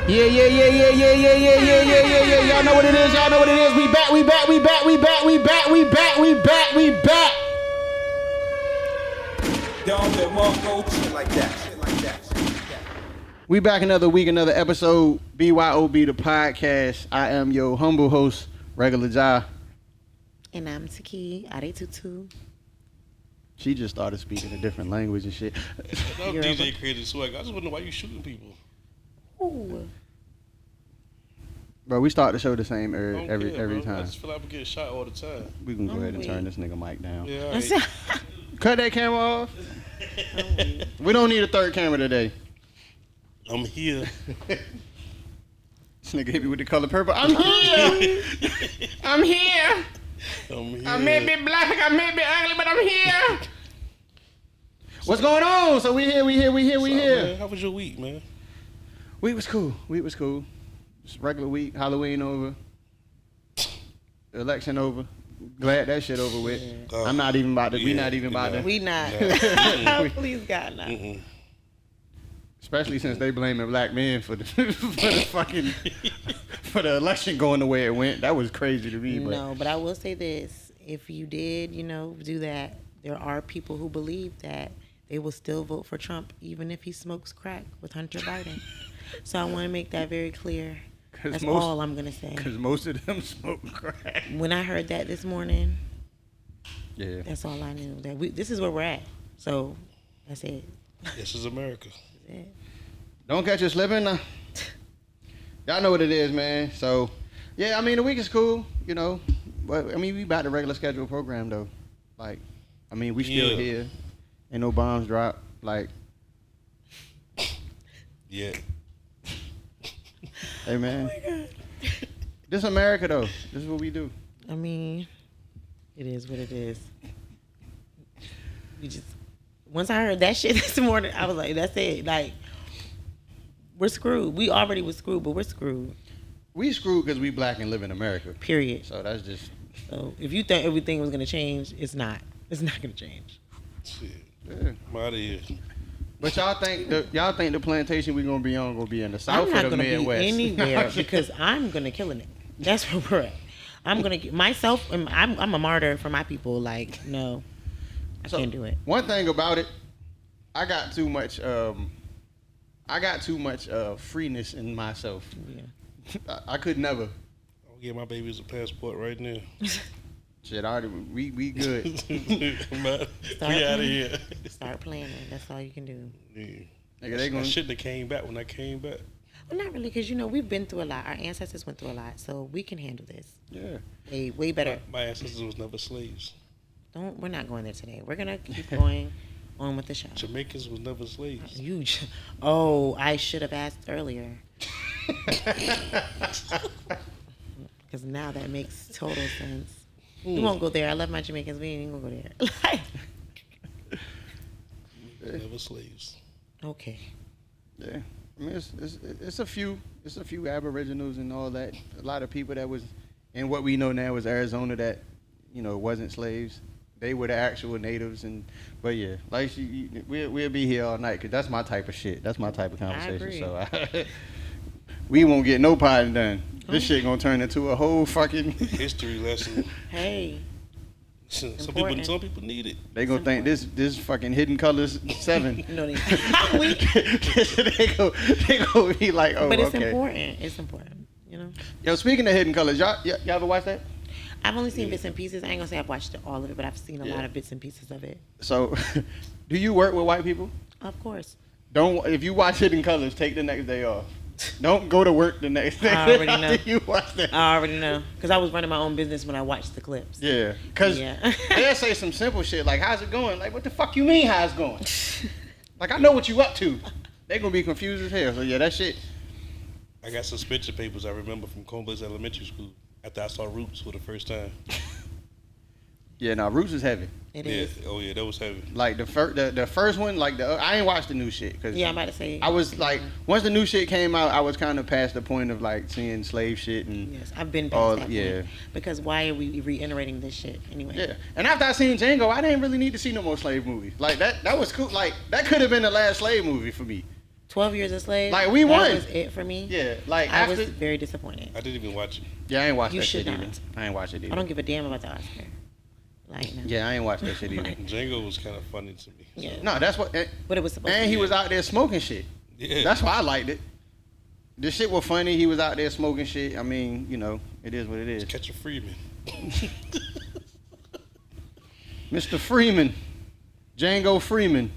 Yeah. Y'all know what it is. We back. Don't walk, go shit like that. We back another week, another episode. B.Y.O.B the podcast. I am your humble host, Regular Jai. And I'm Taki, Adetutu. She just started speaking a different language and shit. No DJ created swag. I just want to know why you shooting people. Ooh. Bro, we start the show the same every time. I just feel like I'm getting shot all the time. We can go ahead and turn this nigga mic down. Yeah, all right. Cut that camera off. We don't need a third camera today. I'm here. This nigga hit me with the color purple. I'm here. I'm here. I may be black, I may be ugly, but I'm here. What's going on? So we here. Man, how was your week, man? Week was cool. Just regular week. Halloween over. Election over. Glad that shit over with. I'm not even about to. We not even about to. We not. Please God, not. Especially since they blaming black men for the for the election going the way it went. That was crazy to me. No, but I will say this: if you did, do that, there are people who believe that they will still vote for Trump even if he smokes crack with Hunter Biden. So I want to make that very clear. That's all I'm gonna say. Because most of them smoke crack. When I heard that this morning, yeah, that's all I knew. That this is where we're at. So that's it. This is America. That's it. Don't catch you slipping now. Y'all know what it is, man. So, yeah, I mean, the week is cool, But, I mean, we back to regular scheduled program, though. Like, I mean, we still here. Ain't no bombs dropped. Like. Yeah. Hey, man. Oh, my God. This America, though. This is what we do. I mean, it is what it is. Once I heard that shit this morning, I was like, that's it. Like, we're screwed. We already was screwed, but we're screwed. We screwed because we black and live in America. Period. So that's just. So if you think everything was gonna change, it's not. It's not gonna change. Shit. Yeah. I'm out of here. But y'all think the plantation we gonna be in the South or the Midwest? I'm not gonna be anywhere because I'm gonna kill a nigga. That's where we're at. I'm gonna myself. I'm a martyr for my people. Like, no, I can't do it. One thing about it, I got too much freeness in myself. Yeah. I could never. I'll get my babies a passport right now. Shit, we good. We out of here. Start planning. That's all you can do. Yeah. Nigga, they gonna shouldn't have came back when I came back. Well, not really, because we've been through a lot. Our ancestors went through a lot, so we can handle this. Yeah. Way better. My ancestors was never slaves. We're not going there today. We're gonna keep going on with the show. Jamaicans was never slaves. Huge. Oh, I should have asked earlier. Because now that makes total sense. We won't go there. I love my Jamaicans. We ain't gonna go there. Never slaves. Okay. Yeah. I mean, it's a few Aboriginals and all that. A lot of people that was in what we know now is Arizona that wasn't slaves. They were the actual natives, but yeah, like we'll be here all night because that's my type of shit. That's my type of conversation. So we won't get no potting done. This shit gonna turn into a whole fucking history lesson. Hey. Some people need it. They gonna think this fucking Hidden Colors 7. No, they go be like, oh, but it's okay. important. It's important, Yo, speaking of Hidden Colors, y'all ever watch that? I've only seen bits and pieces. I ain't gonna say I've watched all of it, but I've seen a lot of bits and pieces of it. So, do you work with white people? Of course. If you watch Hidden Colors, take the next day off. Don't go to work the next day. I already know. You watch that. I already know. Because I was running my own business when I watched the clips. Yeah. Because they'll say some simple shit like, how's it going? Like, what the fuck you mean, how's it going? Like, I know what you up to. They going to be confused as hell. So, yeah, that shit. I got suspension papers I remember from Combs Elementary School after I saw Roots for the first time. Yeah, no, Roots is heavy. It is. Oh yeah, that was heavy. Like the first one, like I ain't watched the new shit. Cause I'm about to say. I was like, once the new shit came out, I was kind of past the point of like seeing slave shit and. Yes, I've been past that point. Because why are we reiterating this shit anyway? Yeah, and after I seen Django, I didn't really need to see no more slave movies. Like that was cool. Like that could have been the last slave movie for me. 12 Years a Slave. Like, we won. That was it for me. Yeah, like I after. was very disappointed. I didn't even watch it. Yeah, I ain't watched You that should shit either. not. I ain't watched it either. I don't give a damn about the Oscar. Like, no. Yeah, I ain't watched that shit either. Django was kind of funny to me. So. Yeah. No, that's what. But it was supposed to And be. he was out there smoking shit. Yeah. That's why I liked it. The shit was funny. He was out there smoking shit. I mean, you know, it is what it is. Catch a Freeman. Mr. Freeman, Django Freeman.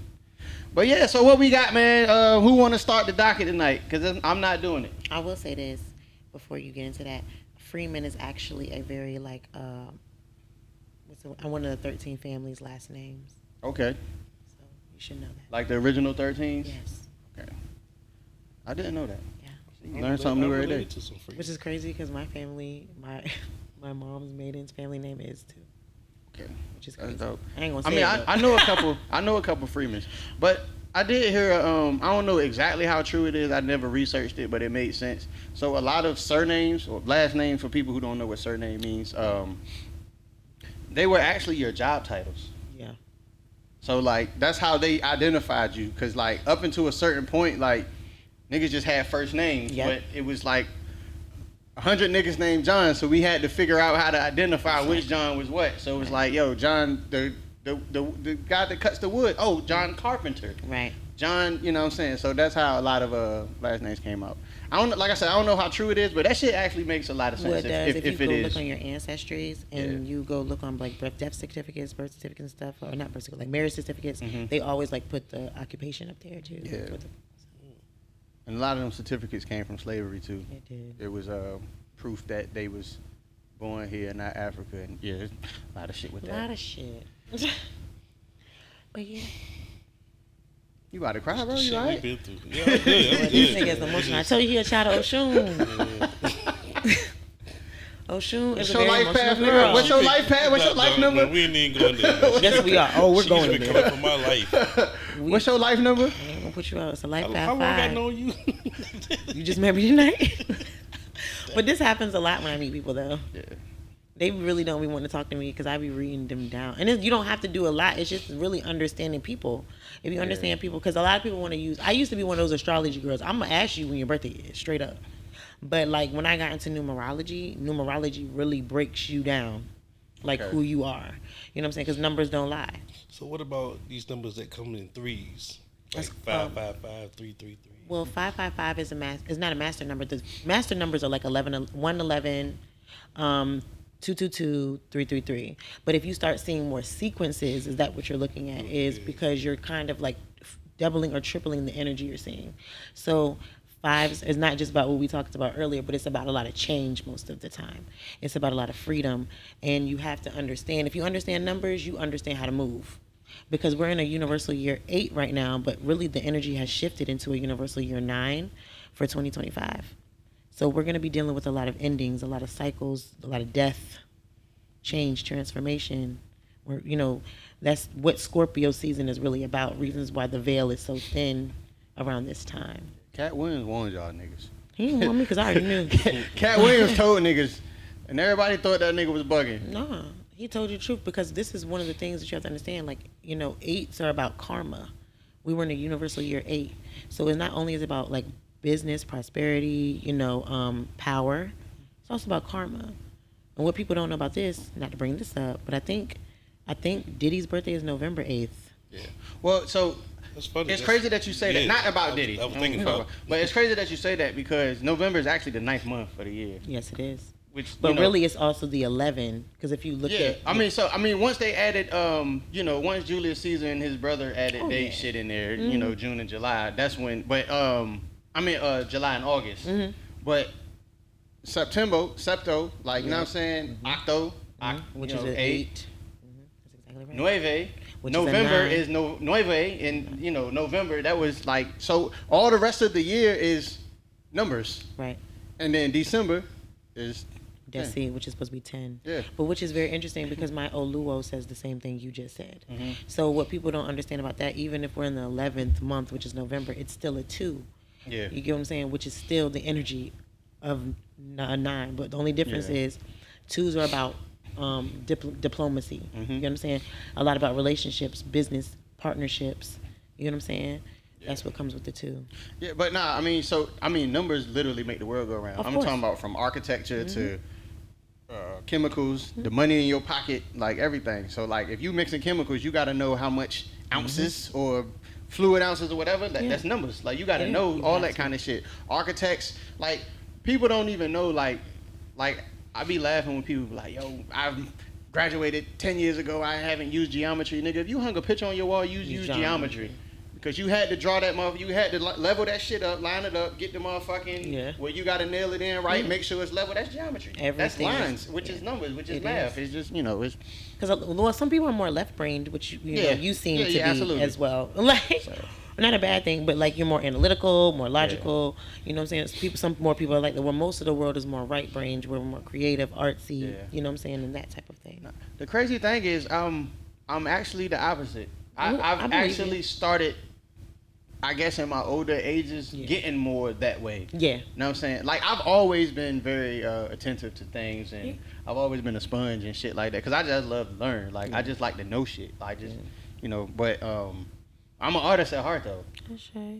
But yeah, so what we got, man? Who want to start the docket tonight? Because I'm not doing it. I will say this before you get into that. Freeman is actually a very like one of the 13 families' last names. Okay. So you should know that. Like the original 13s? Yes. Okay. I didn't know that. Yeah. You learn something new every day. Which is crazy because my family, my mom's maiden's family name is too. Okay. Which is That's crazy. dope. I ain't gonna I say mean, it. I know a couple. I know a couple Freemans, but I did hear. I don't know exactly how true it is. I never researched it, but it made sense. So a lot of surnames or last names for people who don't know what surname means, they were actually your job titles. Yeah. So like that's how they identified you, cause like up until a certain point, like niggas just had first names, Yep. but it was like 100 niggas named John, so we had to figure out how to identify which John was what. So it was like, yo, John, the guy that cuts the wood. Oh, John Carpenter. Right. John, you know what I'm saying? So that's how a lot of last names came out. I don't, like I said, I don't know how true it is, but that shit actually makes a lot of sense. What it does, if you it go is. look on your ancestries and you go look on like death certificates, birth certificates and stuff, or not birth certificates, like marriage certificates, they always like put the occupation up there too. Yeah. And a lot of them certificates came from slavery too. It did. It was proof that they was born here, not Africa, and yeah, there's a lot of shit with A that. lot of shit. But yeah. You about to cry, bro? You Shit we alright? been through. Yeah, I'm good. I'm But this good. nigga's emotional. I told you he a child of Oshun. Oshun What's is a your very life emotional path, nigga? girl. What's your life path? What's your life No, number? we ain't even going there. Yes, we are. Oh, we're She's going been there. coming for my life. What's your life number? I ain't gonna put you out. It's a life How path long I 5. known you? You just met me tonight. But this happens a lot when I meet people, though. Yeah. They really don't be wanting to talk to me because I be reading them down. And you don't have to do a lot. It's just really understanding people. If you understand people, because a lot of people want to use. I used to be one of those astrology girls. I'm gonna ask you when your birthday is, straight up. But like when I got into numerology really breaks you down, like who you are. You know what I'm saying? Because numbers don't lie. So what about these numbers that come in threes? Like That's, 555, 333. Well, 555 is not a master number. The master numbers are like 111, 222, 333. But if you start seeing more sequences, is that what you're looking at? Is because you're kind of like doubling or tripling the energy you're seeing. So 5 is not just about what we talked about earlier, but it's about a lot of change most of the time. It's about a lot of freedom. And you have to understand, if you understand numbers, you understand how to move. Because we're in a universal year 8 right now, but really the energy has shifted into a universal year 9 for 2025. So we're going to be dealing with a lot of endings, a lot of cycles, a lot of death, change, transformation. Where, you know, that's what Scorpio season is really about. Reasons why the veil is so thin around this time. Cat Williams warned y'all niggas. He didn't want me because I already knew. Cat Williams told niggas, and everybody thought that nigga was bugging. No, he told you the truth because this is one of the things that you have to understand. Like, you know, 8s are about karma. We were in a universal year 8. So it's not only is about like business, prosperity, you know, power. It's also about karma. And what people don't know about this, not to bring this up, but I think Diddy's birthday is November 8th. Yeah. Well, so That's funny. it's crazy that you say that. Not about Diddy. I was thinking about. But it's crazy that you say that because November is actually the 9th month of the year. Yes, it is. Which, But you know, really, it's also the 11 because if you look at once they added, you know, once Julius Caesar and his brother added shit in there, you know, June and July. That's when. But July and August. But Septo, like you know what I'm saying, Octo, which you is know, an 8. That's exactly right. Nueve. Which is a November 9. is Nueve, and you know November. That was like so. All the rest of the year is numbers, Right. and then December is That's it, which is supposed to be 10. Yeah. But which is very interesting because my Oluo says the same thing you just said. So what people don't understand about that, even if we're in the 11th month, which is November, it's still a 2. Yeah. You get what I'm saying? Which is still the energy of a 9. But the only difference is 2s are about diplomacy. You get what I'm saying? A lot about relationships, business, partnerships. You know what I'm saying? That's what comes with the 2. Yeah, but nah, I mean, numbers literally make the world go around. Of I'm course. talking about from architecture to chemicals, the money in your pocket, like everything. So like, if you mixing chemicals, you got to know how much ounces or fluid ounces or whatever. That's numbers. Like you got to know all that kind of shit. Architects, like people don't even know. Like I be laughing when people be like, "Yo, I've graduated 10 years ago. I haven't used geometry, nigga." If you hung a picture on your wall, you use geometry. Because you had to draw that motherfucker, you had to level that shit up, line it up, get the motherfucking where you got to nail it in right, make sure it's level. That's geometry. That's lines, which is numbers, which is math. It's just, it's... Because some people are more left-brained, which you know, you seem to be absolutely. as well. Like, not a bad thing, but like you're more analytical, more logical. You know what I'm saying? Some more people are like, well, most of the world is more right-brained. We're more creative, artsy. You know what I'm saying, and that type of thing. The crazy thing is, I'm actually the opposite. I've actually started, I guess, in my older ages, getting more that way. Yeah. You know what I'm saying? Like, I've always been very attentive to things, and I've always been a sponge and shit like that, because I just love to learn. Like, I just like to know shit. Like, just, but I'm an artist at heart, though.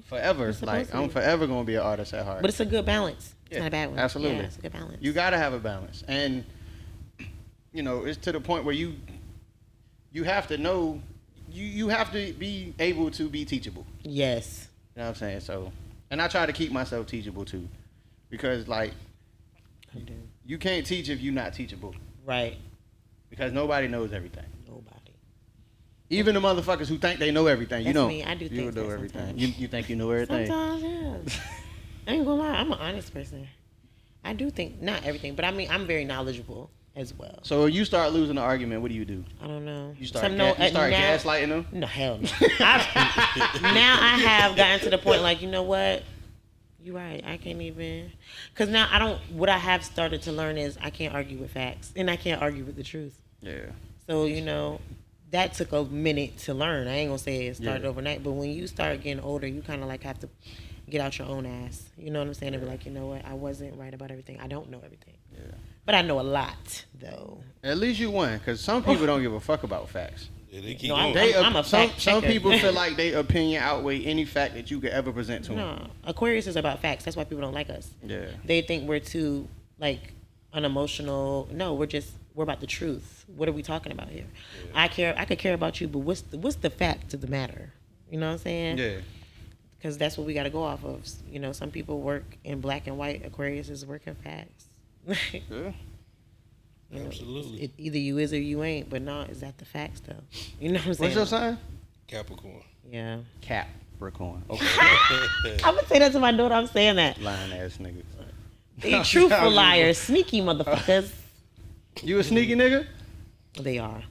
Forever. Like, I'm forever going to be an artist at heart. But it's a good balance. It's not a bad one. Absolutely. Yeah, it's a good balance. You got to have a balance. And, it's to the point where you have to know... You have to be able to be teachable. Yes. You know what I'm saying? So, and I try to keep myself teachable too. Because like, you can't teach if you're not teachable. Right. Because nobody knows everything. Nobody. Even the motherfuckers who think they know everything. That's you know. Me. I do think you know everything. You think you know everything. Sometimes, yeah. I ain't gonna lie. I'm an honest person. I do think, not everything, but I mean, I'm very knowledgeable as well. So when you start losing the argument, what do you do? I don't know. You start gaslighting them? No, hell no. Now I have gotten to the point like, you know what? You're right. I can't even... Because now what I have started to learn is I can't argue with facts. And I can't argue with the truth. Yeah. So, that took a minute to learn. I ain't going to say it started overnight. But when you start getting older, you kind of like have to get out your own ass. You know what I'm saying? And be like, you know what? I wasn't right about everything. I don't know everything. Yeah. But I know a lot, though. At least you won, because some people don't give a fuck about facts. Yeah, they keep I'm a fact checker. Some people feel like their opinion outweigh any fact that you could ever present to them. No, Aquarius is about facts. That's why people don't like us. Yeah. They think we're too, unemotional. No, we're about the truth. What are we talking about here? Yeah. I could care about you, but what's the fact of the matter? You know what I'm saying? Yeah. Because that's what we got to go off of. Some people work in black and white. Aquarius is working facts. Yeah. Absolutely. Either you is or you ain't, but no, is that the facts though? You know what I'm saying? What's your sign? Capricorn. Yeah. Capricorn. Okay. I'm gonna say that to my daughter. I'm saying that. Lying ass niggas. They truthful liars, sneaky motherfuckers. You a sneaky nigga? They are.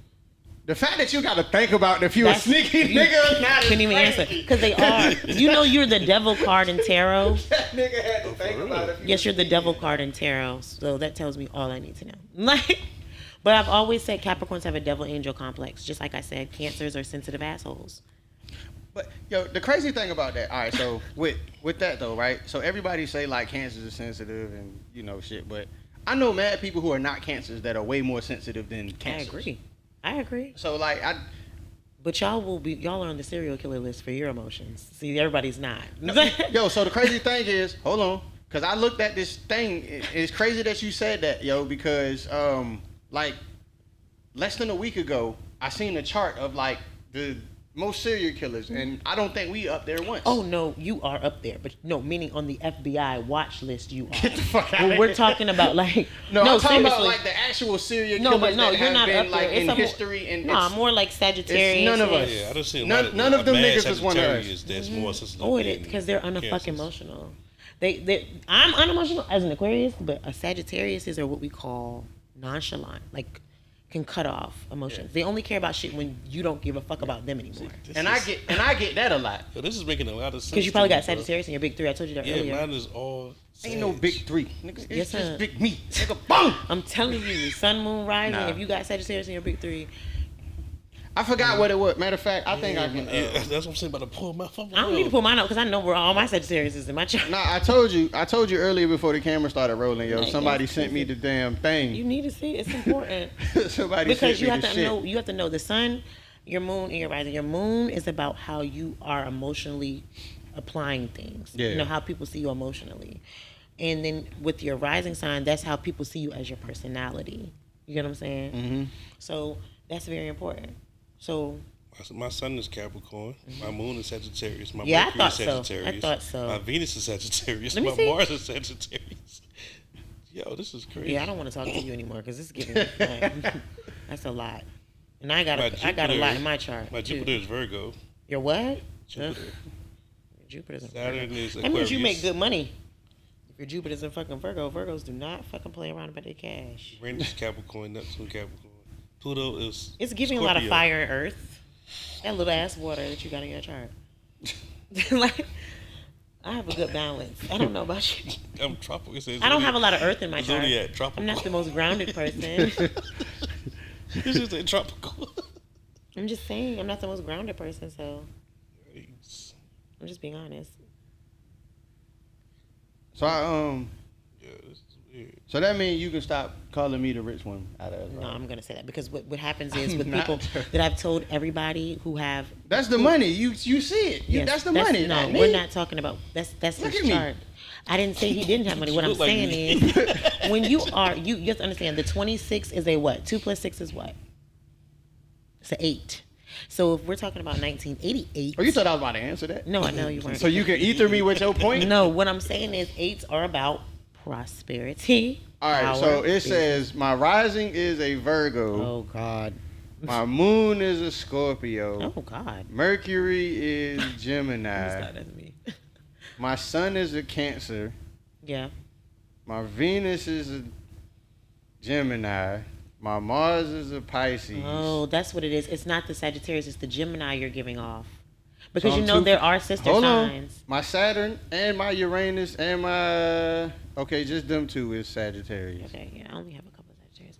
The fact that you got to think about if you a sneaky nigga or not. Couldn't even answer because they are. You're the devil card in tarot. That nigga had to think about it. Yes, you're the devil card in tarot, so that tells me all I need to know. But I've always said Capricorns have a devil angel complex, just like I said, Cancers are sensitive assholes. But the crazy thing about that, all right, so with that though, right? So everybody say like Cancers are sensitive and shit, but I know mad people who are not Cancers that are way more sensitive than Cancers. I agree. So but y'all are on the serial killer list for your emotions. See, everybody's not. So the crazy thing is, hold on, because I looked at this thing. It's crazy that you said that, because less than a week ago, I seen a chart of the most serial killers, and I don't think we up there once. Oh no, you are up there, but no, meaning on the FBI watch list, you are. Get the fuck out of here. We're talking about no, I'm talking about the actual serial killers that you're have not been up there. in history, and more like Sagittarius. None of us. Yeah, I don't see none of them niggas is one of us. That's more sensitive. Oh, it is because they're unfucking emotional. I'm unemotional as an Aquarius, but a Sagittarius are what we call nonchalant, can cut off emotions. Yeah. They only care about shit when you don't give a fuck about them anymore. I get that a lot. So this is making a lot of sense. Because you probably got Sagittarius in your big three. I told you that earlier. Yeah, mine is all Sag. Ain't no big three. Nigga, it's just big me. Nigga, boom! I'm telling you, sun, moon, rising, if you got Sagittarius in your big three. I forgot what it was. Matter of fact, I think I can. That's what I'm saying about to pull my phone. I don't need to pull mine out because I know where all my Sagittarius is in my chart. Nah, I told you earlier before the camera started rolling, somebody sent me the damn thing. You need to see it. It's important. Somebody because sent me the shit. You have to know the sun, your moon, and your rising. Your moon is about how you are emotionally applying things. Yeah. You know, how people see you emotionally. And then with your rising sign, that's how people see you as your personality. You get what I'm saying? Mm-hmm. So that's very important. So My sun is Capricorn. My moon is Sagittarius. My Yeah, I Mercury is thought so. Sagittarius. I thought so. My Venus is Sagittarius. Let me My see. Mars is Sagittarius. Yo, this is crazy. yeah, I don't want to talk to you anymore because this is giving me that's a lot. And I got My a lot Jupiter- in my chart. My too. Jupiter is Virgo. Your what? Jupiter. Jupiter's in Saturn Virgo. is That means you Aquarius. make good money. If your Jupiter's in fucking Virgo, Virgos do not fucking play around about their cash. Uranus is Capricorn. Neptune Capricorn. Pluto is It's giving a lot of Scorpio. fire and earth. That little ass water that you got in your chart. Like, I have a good balance. I don't know about you. I'm tropical. It says I don't have a lot of earth in my chart. Zodiac, tropical. I'm not the most grounded person. This is a tropical. I'm just saying, I'm not the most grounded person, so I'm just being honest. So Yeah, this is weird. so that means you can stop calling me the rich one out of No, I'm gonna say that because what happens is I'm with not. people that I've told everybody who have That's the money. You see it. Yes, That's the money. No, not we're me. not talking about that's Look his at me. chart. I didn't say he didn't have money. What You I'm look like saying me. is when you have to understand the 26 is a what? 2 plus 6 is what? It's an 8. So if we're talking about 1988. Oh, you thought I was about to answer that? No, I know you weren't. So you can ether me with your point? No, what I'm saying is 8s are about prosperity. All right, power, so it business. says my rising is a Virgo. Oh God. My moon is a Scorpio. Oh God. Mercury is Stop, Gemini. that's me. My sun is a Cancer. Yeah. My Venus is a Gemini. My Mars is a Pisces. Oh, that's what it is. It's not the Sagittarius, it's the Gemini you're giving off. Because So you I'm know two- there are sister Hold on. signs. My Saturn and my Uranus and my just them two is Sagittarius. Okay, yeah, I only have a couple of Sagittarius.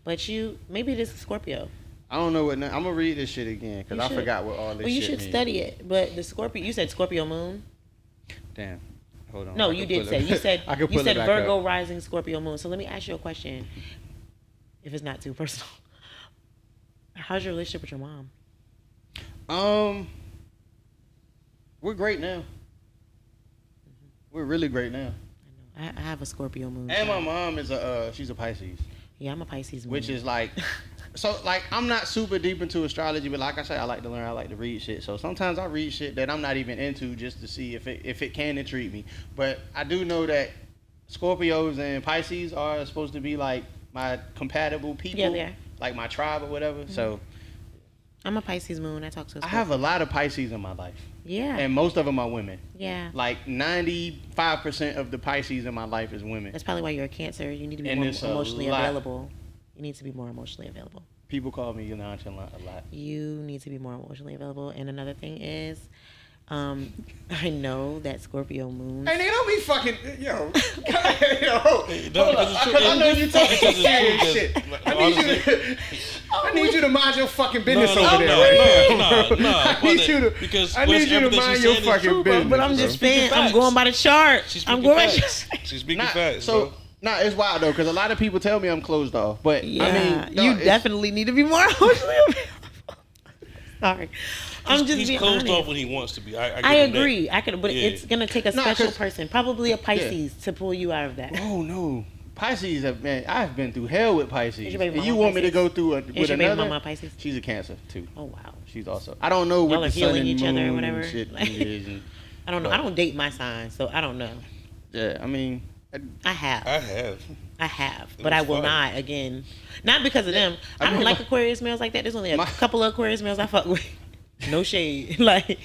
But maybe it is Scorpio. I don't know what. I'm gonna read this shit again because You I should. forgot what all this Well, you shit should means. study it. But the Scorpio, you said Scorpio moon? Damn. Hold on. No, I you can did pull say. it- You said I can you pull said it back Virgo up. rising Scorpio moon. So let me ask you a question. If it's not too personal. How's your relationship with your mom? We're great now. We're really great now. I have a Scorpio moon. And my sign. mom is she's a Pisces, Yeah, I'm a Pisces moon. which is like, so like I'm not super deep into astrology, but like I said, I like to learn, I like to read shit. So sometimes I read shit that I'm not even into just to see if it can intrigue me. But I do know that Scorpios and Pisces are supposed to be like my compatible people. Yeah, they are. Like my tribe or whatever. Mm-hmm. So I'm a Pisces moon. I talk to a I Scorpio. have a lot of Pisces in my life. Yeah. And most of them are women. Yeah. Like 95% of the Pisces in my life is women. That's probably why you're a Cancer. You need to be And more it's a emotionally lot. available. You need to be more emotionally available. People call me nonchalant a lot. You need to be more emotionally available. And another thing is, I know that Scorpio moon. Hey, they don't be fucking, yo. Yo, No, hold because up. it's Because true. I know you talking Because it's serious true, shit. because, I need you to mind your fucking business no, over there right now. no. I need you to, Because I need you to everything mind she's your saying is fucking true, bro. business. But I'm bro. just Speaking saying, I'm facts. going by the chart. She's I'm speaking going by the facts. chart. She's speaking Nah, facts. so, bro. nah, it's wild though, because a lot of people tell me I'm closed off. But, Yeah, I mean, no, you it's- definitely need to be more emotionally available. Sorry. I'm just he's being closed honest. off when he wants to be. I give I him that. agree. I could, but Yeah. it's gonna take a Nah, special 'cause- person, probably a Pisces, to pull you out of that. Oh, no. Pisces have been, I've been through hell with Pisces. Is your baby And you mama want me to Pisces? go through Is with your baby another? mama Pisces? She's a Cancer, too. Oh wow. She's also. I don't know what Y'all are the sun healing and each other or moon whatever. and shit Like- is. And, I don't know. I don't date my sign, so I don't know. yeah, I mean, I have. I have. But was I will fun. not again. Not because of them. I don't mean, like Aquarius males like that. There's only a my- couple of Aquarius males I fuck with. No shade. Like,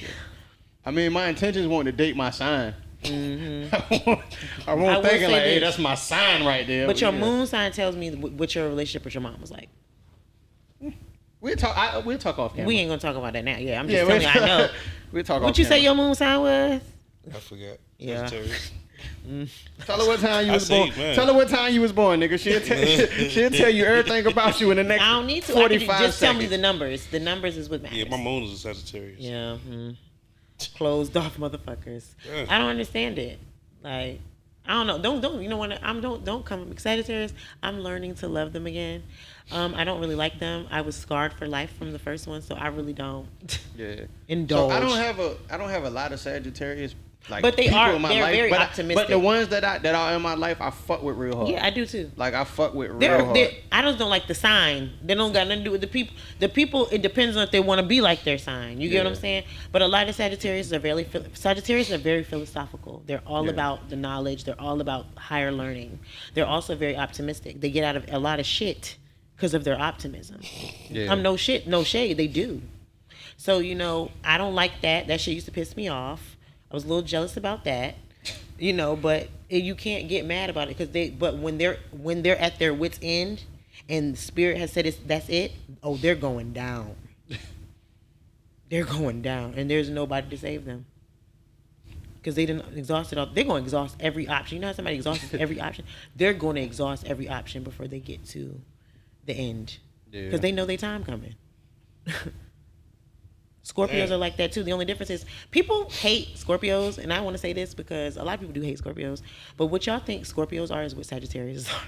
I mean, my intentions weren't to date my sign. mm-hmm. I I won't will thinking say like, hey, this. that's my sign right there. But your yeah. moon sign tells me what your relationship with your mom was like. We'll talk. We'll talk off camera. We ain't gonna talk about that now. Yeah, I'm just yeah, telling you I know. We'll talk. What off you say camera. your moon sign was? I forgot. Yeah. Sagittarius. Tell her what time you I was see, born. man. Tell her what time you was born, nigga. She'll tell you everything about you in the next. I don't need to. 45 Just tell me seconds. the numbers. The numbers is what matters. Yeah, my moon is a Sagittarius. Yeah. Closed off motherfuckers. Yeah. I don't understand it. Like, I don't know. Don't you know what? Don't come Sagittarius. I'm learning to love them again. I don't really like them. I was scarred for life from the first one, so I really don't Yeah. indulge. So I don't have a lot of Sagittarius like But they people are in my they're life, very but optimistic. but the ones that are in my life, I fuck with real hard. Yeah, I do too. Like I fuck with real hard. I just don't like the sign. They don't got nothing to do with the people. The people, it depends on if they want to be like their sign. You get what I'm saying? But a lot of Sagittarius are very philosophical. They're all about the knowledge. They're all about higher learning. They're also very optimistic. They get out of a lot of shit because of their optimism. Yeah. No shade. They do. So I don't like that. That shit used to piss me off. I was a little jealous about that. But you can't get mad about it but when they're at their wits end and spirit has said that's it, oh, they're going down. They're going down and there's nobody to save them. Because they didn't exhaust it all. They're going to exhaust every option. You know how somebody exhausts every option? They're going to exhaust every option before they get to the end. Because they know their time coming. Scorpios are like that too. The only difference is people hate Scorpios, and I want to say this because a lot of people do hate Scorpios. But what y'all think Scorpios are is what Sagittarius are.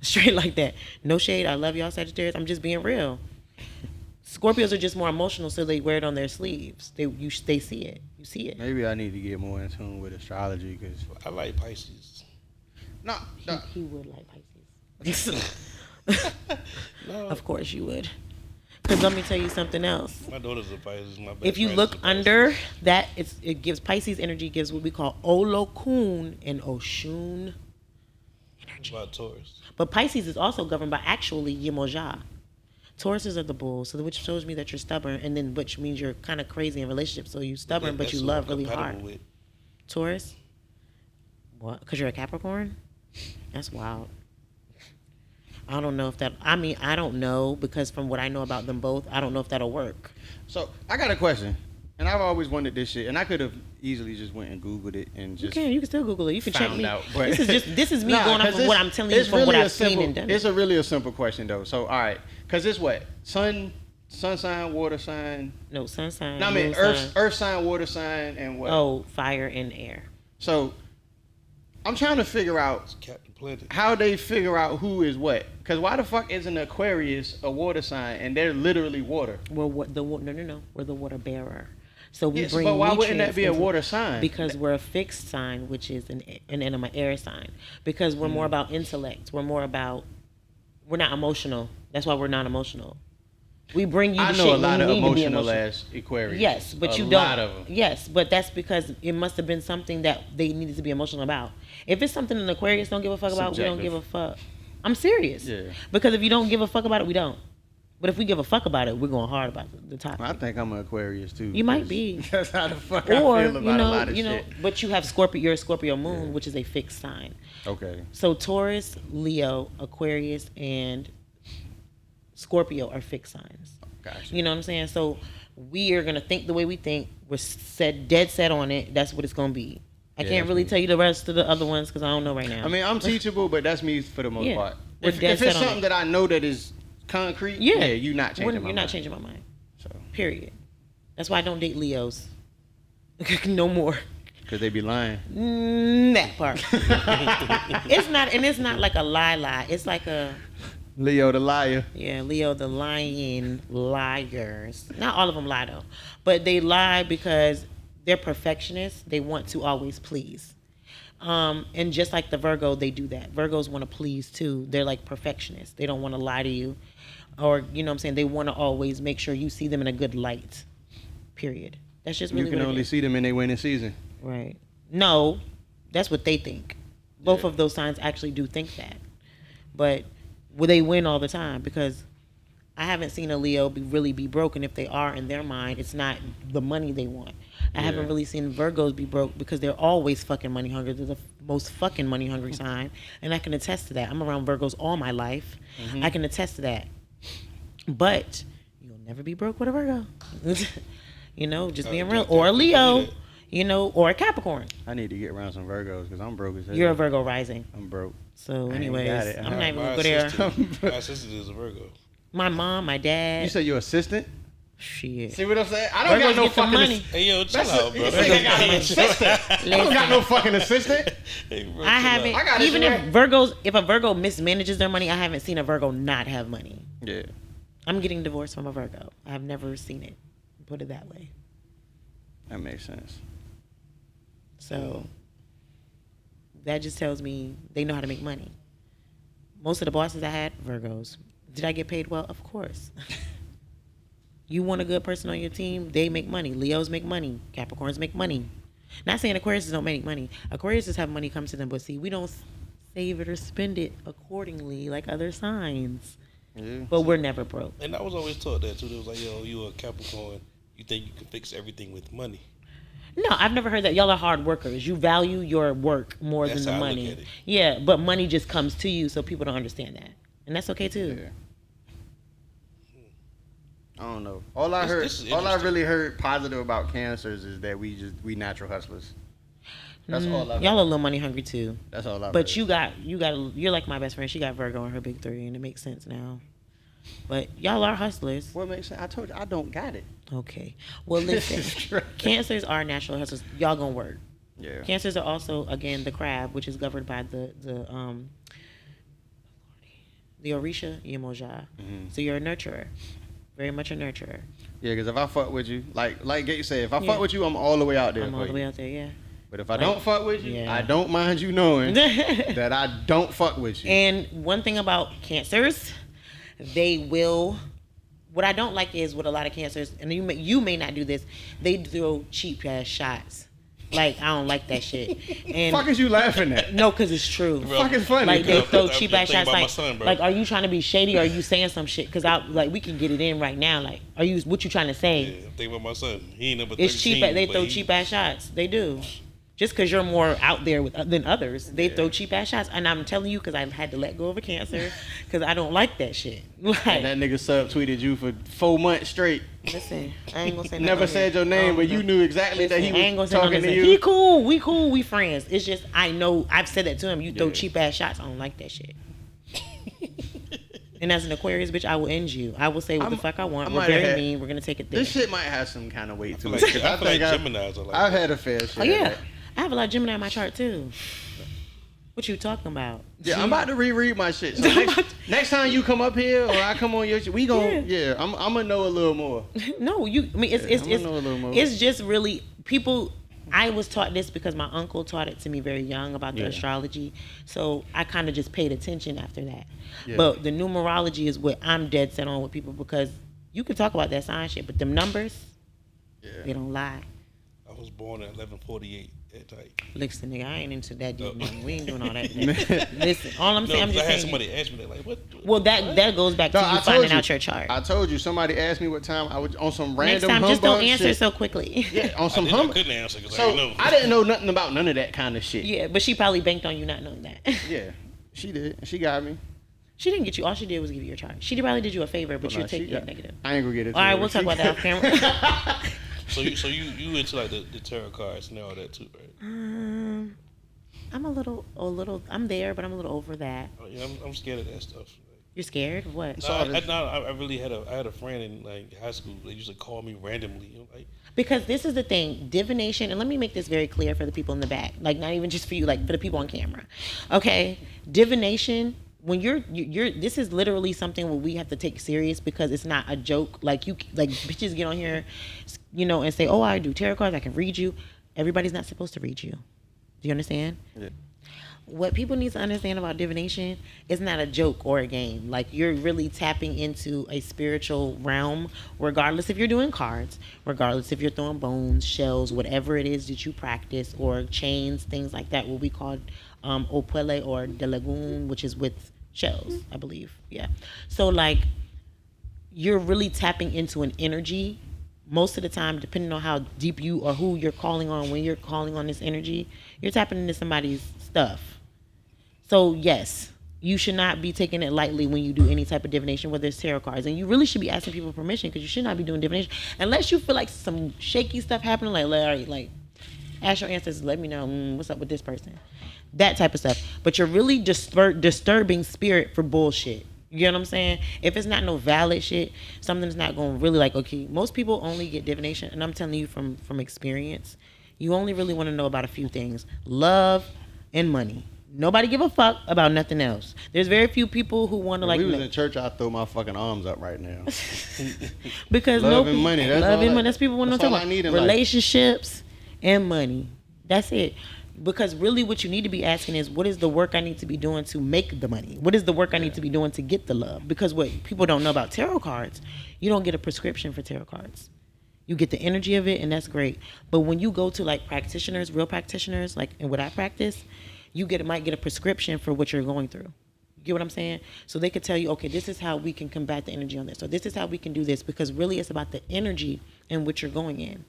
Straight like that. No shade. I love y'all Sagittarius. I'm just being real. Scorpios are just more emotional, so they wear it on their sleeves. They see it. You see it. Maybe I need to get more in tune with astrology because I like Pisces. no. He would like Pisces. No. Of course you would. Because let me tell you something else. My daughter's a Pisces. My best If you friend's look a Pisces. under that, it gives Pisces energy, gives what we call Olokun and Oshun energy. About Taurus. But Pisces is also governed by actually Yemoja. Tauruses are the bulls, so which shows me that you're stubborn, and then which means you're kind of crazy in relationships. So you're stubborn, but you love really hard. With. Taurus? What? Because you're a Capricorn? That's wild. I don't know if that. I mean, I don't know because from what I know about them both, I don't know if that'll work. So I got a question, and I've always wondered this shit, and I could have easily just went and Googled it and just. You can still Google it. You can check found me. out, but This is me going off of what I'm telling you from what I've seen and done. It's a really a simple question though. So all right, because it's what sun sign, water sign. No, sun sign. No, I mean moon earth sign, water sign, and what? Oh, fire and air. So I'm trying to figure out Captain Planet. how they figure out who is what. Because why the fuck isn't Aquarius a water sign and they're literally water? Well, no. We're the water bearer. So we Yes, bring. but why wouldn't nutrients that be a into- water sign? Because we're a fixed sign, which is an anima air sign. Because we're more about intellect. We're not emotional. That's why we're not emotional. We bring you. I the know shit a lot when of you need to be emotional emotional. ass Aquarius. Yes, but you don't. A lot of them. Yes, but that's because it must have been something that they needed to be emotional about. If it's something an Aquarius don't give a fuck about, we don't give a fuck. I'm serious. Yeah. Because if you don't give a fuck about it, we don't. But if we give a fuck about it, we're going hard about the topic. I think I'm an Aquarius too. You might 'cause be. That's how the fuck Or I feel about a lot of shit. but you have Scorpio. You're a Scorpio moon, which is a fixed sign. Okay. So Taurus, Leo, Aquarius, and Scorpio are fixed signs. Gotcha. You know what I'm saying? So we are gonna think the way we think. We're dead set on it. That's what it's gonna be. I Yeah, can't that's really me. tell you the rest of the other ones because I don't know right now. I mean, I'm teachable, but that's me for the most Yeah. part. We're If dead it's set on something it. that I know that is concrete, Yeah. you're not changing my You're mind. not changing my mind. So, Period. That's why I don't date Leos. No more. because they be lying. That part. It's not like a lie. It's like a Leo the liar. Leo the lying liars. Not all of them lie though, but they lie because they're perfectionists. They want to always please. And just like the Virgo, they do that. Virgos want to please too. They're like perfectionists. They don't want to lie to you, or you know what I'm saying. They want to always make sure you see them in a good light. Period. That's just really You can what it only is. see them in their winning season. Right. No, that's what they think. Both Yeah. of those signs actually do think that. But will they win all the time? Because I haven't seen a Leo really be broke, and if they are in their mind, it's not the money they want. I haven't Yeah. really seen Virgos be broke because they're always fucking money hungry. They're the most fucking money hungry sign, and I can attest to that. I'm around Virgos all my life. I can attest to that. But you'll never be broke with a Virgo. Just being real. Or a Leo, or a Capricorn. I need to get around some Virgos because I'm broke as hell. You're a Virgo rising. I'm broke. So, I ain't anyways, got it. I'm not even My gonna go there. sister is a Virgo. My mom, my dad. You said you're assistant? Shit. See what I'm saying? I don't Virgos got no get the fucking money. Hey, yo, chill That's out, bro. this nigga got an assistant. I don't got no fucking assistant. Hey, bro, I chill haven't. out. I got it, Even right? if a Virgo mismanages their money, I haven't seen a Virgo not have money. Yeah. I'm getting divorced from a Virgo. I've never seen it. Put it that way. That makes sense. So that just tells me they know how to make money. Most of the bosses I had, Virgos. Did I get paid well? Of course. You want a good person on your team, they make money. Leos make money. Capricorns make money. Not saying Aquarius don't make money. Aquarius just have money come to them, but see, we don't save it or spend it accordingly like other signs. Yeah. But we're never broke. And I was always taught that too. They was like, yo, you a Capricorn. You think you can fix everything with money. No, I've never heard that. Y'all are hard workers. You value your work more That's than the how I look money. at it. Yeah, but money just comes to you, so people don't understand that. And that's okay too. Yeah. I don't know. All I This is all I interesting. really heard positive about cancers is that we natural hustlers. That's all I. Y'all a little money hungry too. That's all I. But you're like my best friend. She got Virgo in her big three, and it makes sense now. But y'all are hustlers. What makes sense? I told you I don't got it. Okay. Well, listen. Cancers are natural hustlers. Y'all gonna work. Yeah. Cancers are also, again, the crab, which is governed by the Orisha Yemoja. Mm-hmm. So you're a nurturer. Very much a nurturer. Yeah, because if I fuck with you, like Gates said, if I Yeah. fuck with you, I'm all the way out there. I'm for all the you. way out there, yeah. But if I don't fuck with you, Yeah. I don't mind you knowing that I don't fuck with you. And one thing about cancers, they will. What I don't like is with a lot of cancers, and you may not do this. They throw cheap ass shots. Like, I don't like that shit. And Fuck is you laughing at? no, because it's true. Bro, Fuck is funny. Like, they Yo, throw I'm cheap just ass thinking shots. about my Like, son, bro. like, are you trying to be shady, or are you saying some shit? Because we can get it in right now. Like, what you trying to say? Yeah, I'm thinking about my son. He ain't number 13. It's cheap. They but throw he- cheap ass shots. They do. Just because you're more out there than others, they throw cheap ass shots. And I'm telling you, because I've had to let go of a cancer, because I don't like that shit. Like, And that nigga subtweeted you for 4 months straight. listen, I ain't gonna say Never nothing said here. your name, but you knew exactly Listen, that he I ain't gonna was say talking nothing. to He you. cool. We cool. We friends. It's just I know I've said that to him. You throw Yeah. cheap ass shots. I don't like that shit. And as an Aquarius bitch, I will end you. I will say what the fuck I want. I We're might very have- mean. We're gonna take it there. This shit might have some kind of weight to it. Like, 'cause I feel like I've Geminis are like I've that. had a fair share. Oh of yeah, that. I have a lot of Gemini in my chart too. What you talking about? Yeah, I'm about to reread my shit. So next time you come up here or I come on your shit, we gon' I'm gonna know a little more. No, you. I mean, I'm gonna know a little more. it's just really people. I was taught this because my uncle taught it to me very young about the Yeah. astrology. So I kind of just paid attention after that. Yeah. But the numerology is what I'm dead set on with people because you can talk about that sign shit, but them numbers, they Yeah. don't lie. I was born at 11:48 at night. Listen, nigga, I ain't into that deep. No. We ain't doing all that. Listen, all I'm No, saying, I'm 'cause just I had saying. somebody ask me that, like, what? Well, that goes back to No, you I told finding you. out your chart. I told you somebody asked me what time I was on some random Next time, just don't humbug answer shit. so quickly. Yeah, on some I humbug. couldn't answer because I So didn't know. I didn't know nothing about none of that kind of shit. Yeah, but she probably banked on you not knowing that. Yeah, she did. She got me. She didn't get you. All she did was give you your chart. She probably did you a favor, but No, you're she taking got- it negative. I ain't gonna get it. All right, we'll talk about that off camera. So you into like the tarot cards and all that too, right? I'm a little. I'm there, but I'm a little over that. Oh, yeah, I'm scared of that stuff. You're scared of what? So- I really had a friend in like high school. They used to call me randomly. You know, like, Because this is the thing, divination, and let me make this very clear for the people in the back, like not even just for you, like for the people on camera. Okay, divination. When you're this is literally something where we have to take serious because it's not a joke. Like bitches get on here, and say, "Oh, I do tarot cards. I can read you." Everybody's not supposed to read you. Do you understand? Yeah. What people need to understand about divination is not a joke or a game. Like, you're really tapping into a spiritual realm, regardless if you're doing cards, regardless if you're throwing bones, shells, whatever it is that you practice, or chains, things like that, what we call opele or de lagoon, which is with shells, I believe. Yeah. So, like, you're really tapping into an energy. Most of the time, depending on how deep you or who you're calling on, when you're calling on this energy, you're tapping into somebody's stuff. So yes, you should not be taking it lightly when you do any type of divination, whether it's tarot cards. And you really should be asking people permission because you should not be doing divination unless you feel like some shaky stuff happening. Like, all right, like, ask your ancestors, let me know what's up with this person, that type of stuff. But you're really disturbing spirit for bullshit. You get what I'm saying? If it's not no valid shit, something's not going to really like, okay, most people only get divination, and I'm telling you from experience, you only really want to know about a few things: love and money. Nobody give a fuck about nothing else. There's very few people who want to If like. we was in church, I'd throw my fucking arms up right now. Because love and money. That's love all and I- money. That's people want to that's talk all I about need in life. relationships and money. That's it. Because really, what you need to be asking is, what is the work I need to be doing to make the money? What is the work I need to be doing to get the love? Because what people don't know about tarot cards, you don't get a prescription for tarot cards. You get the energy of it, and that's great. But when you go to like practitioners, real practitioners, like in what I practice, you might get a prescription for what you're going through. You get what I'm saying? So they could tell you, okay, this is how we can combat the energy on this, or this is how we can do this, because really it's about the energy in which you're going in.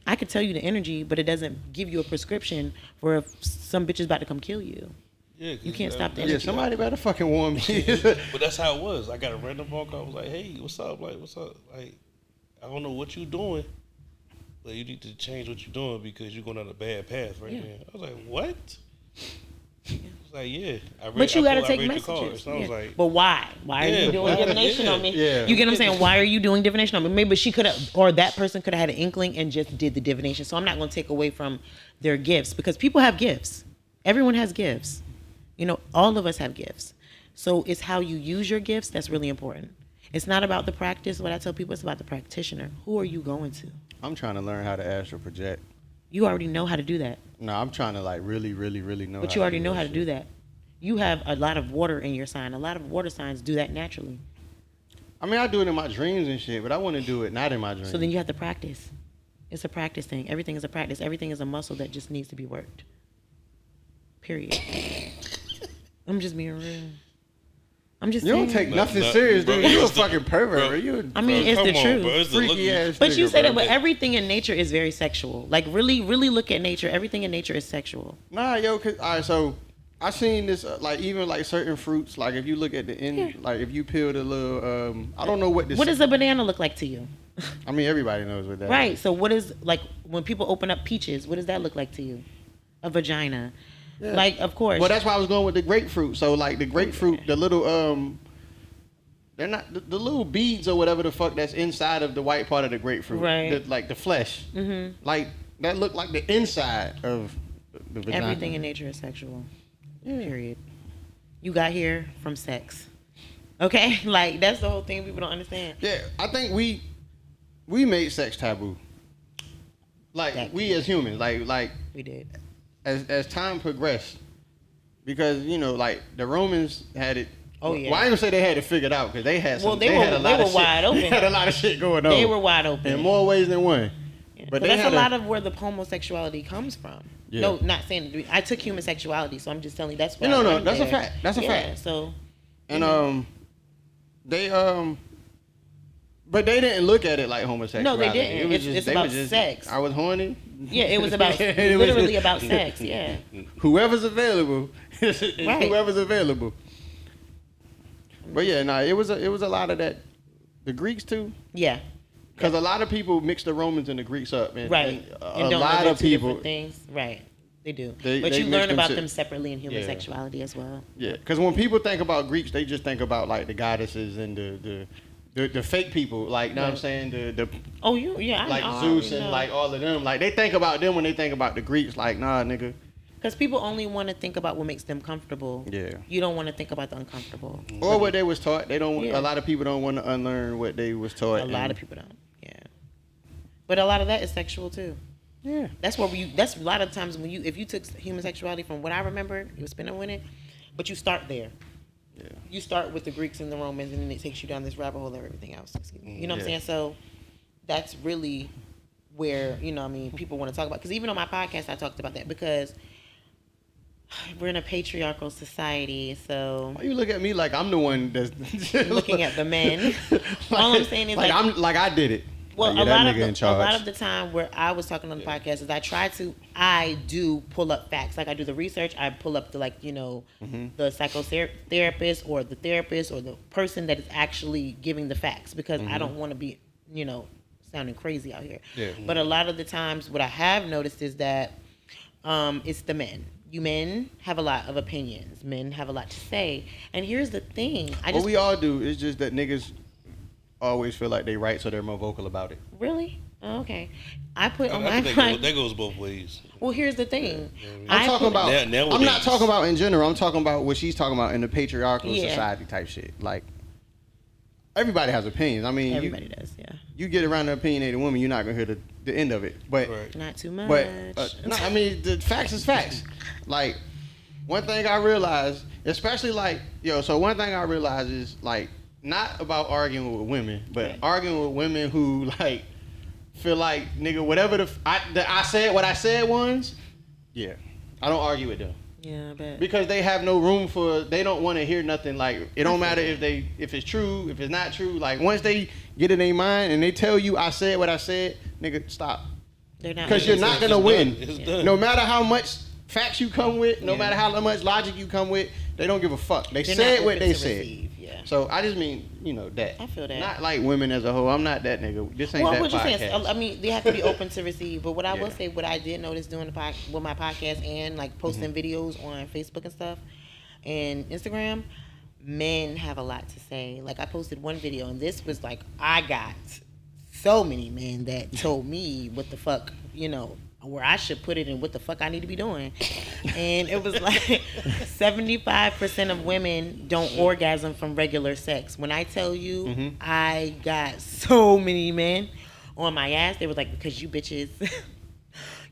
I could tell you the energy, but it doesn't give you a prescription for if some bitch is about to come kill you. Yeah, You can't stop the energy. Yeah, somebody better fucking warn me. But that's how it was. I got a random phone call. I was like, "Hey, what's up? Like, what's up? Like, I don't know what you're doing, but you need to change what you're doing because you're going on a bad path right Yeah. now." I was like, "What?" I was like, "Yeah." But you got to take your messages. cards. So I was Yeah. like, But why? Why are Yeah, you doing why? divination Yeah. on me? Yeah. You get what I'm saying? Why are you doing divination on me? Maybe she could have, or that person could have had an inkling and just did the divination. So I'm not going to take away from their gifts, because people have gifts. Everyone has gifts. You know, all of us have gifts. So it's how you use your gifts that's really important. It's not about the practice. What I tell people, it's about the practitioner. Who are you going to? I'm trying to learn how to astral project. You already know how to do that. No, I'm trying to like really, really, really know. But how you already to know that how to shit. do that. You have a lot of water in your sign. A lot of water signs do that naturally. I mean, I do it in my dreams and shit, but I want to do it not in my dreams. So then you have to practice. It's a practice thing. Everything is a practice. Everything is a muscle that just needs to be worked. Period. I'm just being real. I'm just You saying. don't take nothing no, serious, bro, dude. You a it's the- fucking pervert, bro. bro. You I mean, it's the truth. Bro, it's the look freaky you- ass. But you nigga, say that, bro. but everything in nature is very sexual. Like really, really look at nature. Everything in nature is sexual. Nah, yo, cause all right, so I seen this like even like certain fruits, like if you look at the end, Yeah. like if you peel the little I don't know what this. What does a banana look like to you? I mean, everybody knows what that. Right. is. So what is, like, when people open up peaches, what does that look like to you? A vagina. Yeah. Like, of course. Well, that's why I was going with the grapefruit. So like the grapefruit, the little they're not the little beads or whatever the fuck that's inside of the white part of the grapefruit. Right. Like the flesh. Mhm. Like that look like the inside of the vagina. Everything in nature is sexual. Yeah. Period. You got here from sex. Okay? Like, that's the whole thing people don't understand. Yeah, I think we made sex taboo. Like That- we as humans, like We did. as time progressed, because you know, like the Romans had it. Oh, yeah. Well, I ain't gonna say they had it figured out because they had some. Well, they had were- a lot they of were shit. wide open. They had a lot of shit going on. They were wide open. in more ways than one. Yeah. But But they that's had a lot of where the homosexuality comes from. Yeah. No, not saying I took human sexuality, so I'm just telling you that's what No, I no, learned that's a there. fact. That's a Yeah, fact. So And they but they didn't look at it like homosexuality. No, they didn't. It was It's they about was just, sex. I was horny. yeah, it was about It was literally just- about sex. Yeah. Whoever's available, Right. whoever's available. But yeah, nah, it was a lot of that. The Greeks too, Yeah. because a lot of people mix the Romans and the Greeks up, and, Right. and a don't know lot they're of two people, different things. Right. They do. They But you mix learn them about to- them separately in human Yeah. sexuality as well. yeah, because when people think about Greeks, they just think about like the goddesses and the fake people, like you know what I'm Right. saying, the Oh, yeah. like I Zeus already and know. like all of them, like they think about them when they think about the Greeks, like nah, nigga. Because people only want to think about what makes them comfortable. Yeah. You don't want to think about the uncomfortable. Or what they was taught. They don't. Yeah. A lot of people don't want to unlearn what they was taught. A lot of people don't. Yeah. But a lot of that is sexual too. Yeah. That's what that's a lot of times when if you took human sexuality from what I remember, you were spinning with it, but you start there. Yeah. You start with the Greeks and the Romans, and then it takes you down this rabbit hole of everything else. You know what I'm Yeah. saying? So that's really where, I mean, people want to talk about. Because even on my podcast, I talked about that because we're in a patriarchal society. So Why you look at me like I'm the one that's looking at the men. All I'm saying is like like I'm like I did it. well, Like, a yeah, lot that of nigga in a charge. lot of the time where I was talking on the podcast is I do pull up facts. Like I do the research, I pull up the Mm-hmm. the psychotherapist or the therapist or the person that is actually giving the facts because I don't want to be sounding crazy out here. Yeah. But a lot of the times, what I have noticed is that it's the men. You men have a lot of opinions. Men have a lot to say. And here's the thing. What we all do is just that niggas always feel like they right, so they're more vocal about it. Really? Oh, okay. I put on I my think that goes both ways. Well, here's the thing. I'm talking about. Nowadays. I'm not talking about in general. I'm talking about what she's talking about in the patriarchal Yeah. society type shit. Like everybody has opinions. I mean, Everybody does, yeah. you get around an opinionated woman, you're not gonna hear the end of it. But Right. Not too much. no, I mean the facts is facts. Like one thing I realized, especially like so one thing I realized is like not about arguing with women, but arguing with women who like feel like nigga whatever I said what I said once. Yeah, I don't argue with them. Yeah, I bet. Because they have no room for, they don't want to hear nothing. Like it don't matter if it's true, if it's not true. Like once they get in their mind and they tell you I said what I said, nigga, stop. They're not. Because you're not gonna win. It's done. No matter how much facts you come with, no matter how much logic you come with, they don't give a fuck. They They're said not what open they to said. receive, yeah. So I just mean, that. I feel that. Not like women as a whole. I'm not that nigga. This ain't Well, that what you're podcast. saying, I mean, they have to be open to receive. But what I will Yeah. say, what I did notice doing with my podcast and like posting videos on Facebook and stuff and Instagram, men have a lot to say. Like I posted one video, and this was like I got so many men that told me what the fuck, where I should put it and what the fuck I need to be doing. And it was like 75% of women don't orgasm from regular sex. When I tell you, I got so many men on my ass. They were like, because you bitches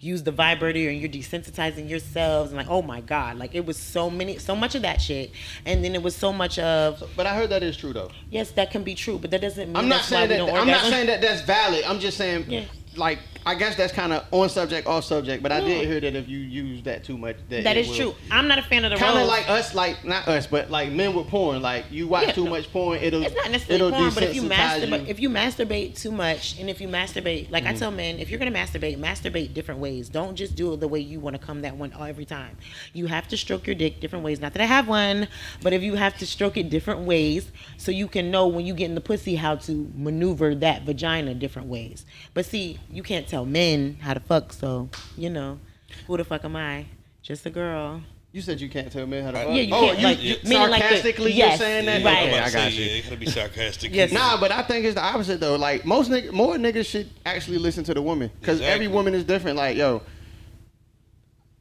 use the vibrator and you're desensitizing yourselves. And like, oh my God. Like it was so much of that shit. And then it was so much of, But I heard that is true though. yes, that can be true, but that doesn't mean I'm not that's why saying we that. don't I'm not orgasm. saying that that's valid. I'm just saying, like, I guess that's kind of on subject, off subject. But I did hear that if you use that too much, That is true. I'm not a fan of the Kind of rose. like us, like not us, but like men with porn. Like you watch too much porn, It's not necessarily porn, but if you desensitize masturbate too much, and if you masturbate, like I tell men, if you're gonna masturbate different ways. Don't just do it the way you want to come that one every time. You have to stroke your dick different ways. Not that I have one, but if you have to stroke it different ways, so you can know when you get in the pussy how to maneuver that vagina different ways. But see, you can't tell men how to fuck, so who the fuck am I? Just a girl. You said you can't tell men how to fuck. Yeah, you can't. Like, meaning like sarcastically, yes, you're saying that. right. Okay, I got you. Yeah, you gotta be sarcastic. Yes. Nah, but I think it's the opposite though. Like more niggas should actually listen to the woman because every Exactly. woman is different. Like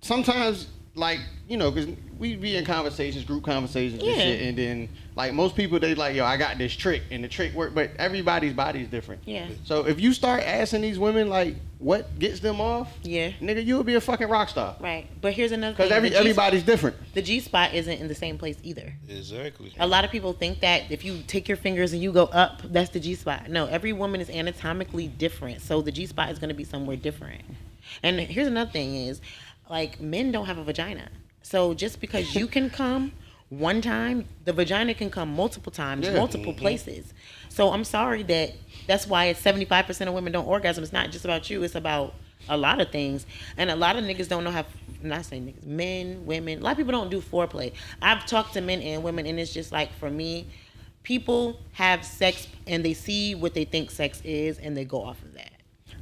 sometimes like because we be in conversations, group conversations and shit, and then like most people they like I got this trick and the trick work, but everybody's body is different. Yeah. So if you start asking these women like what gets them off, nigga, you'll be a fucking rock star. Right. But here's another thing. Because everybody's different. The G-spot isn't in the same place either. Exactly. A lot of people think that if you take your fingers and you go up, that's the G-spot. No, every woman is anatomically different. So the G-spot is going to be somewhere different. And here's another thing is, like, men don't have a vagina. So just because you can come one time, the vagina can come multiple times, multiple places. So I'm sorry that's why it's 75% of women don't orgasm. It's not just about you. It's about a lot of things. And a lot of niggas don't know how, not saying niggas, men, women. A lot of people don't do foreplay. I've talked to men and women, and it's just like, for me, people have sex and they see what they think sex is and they go off of that.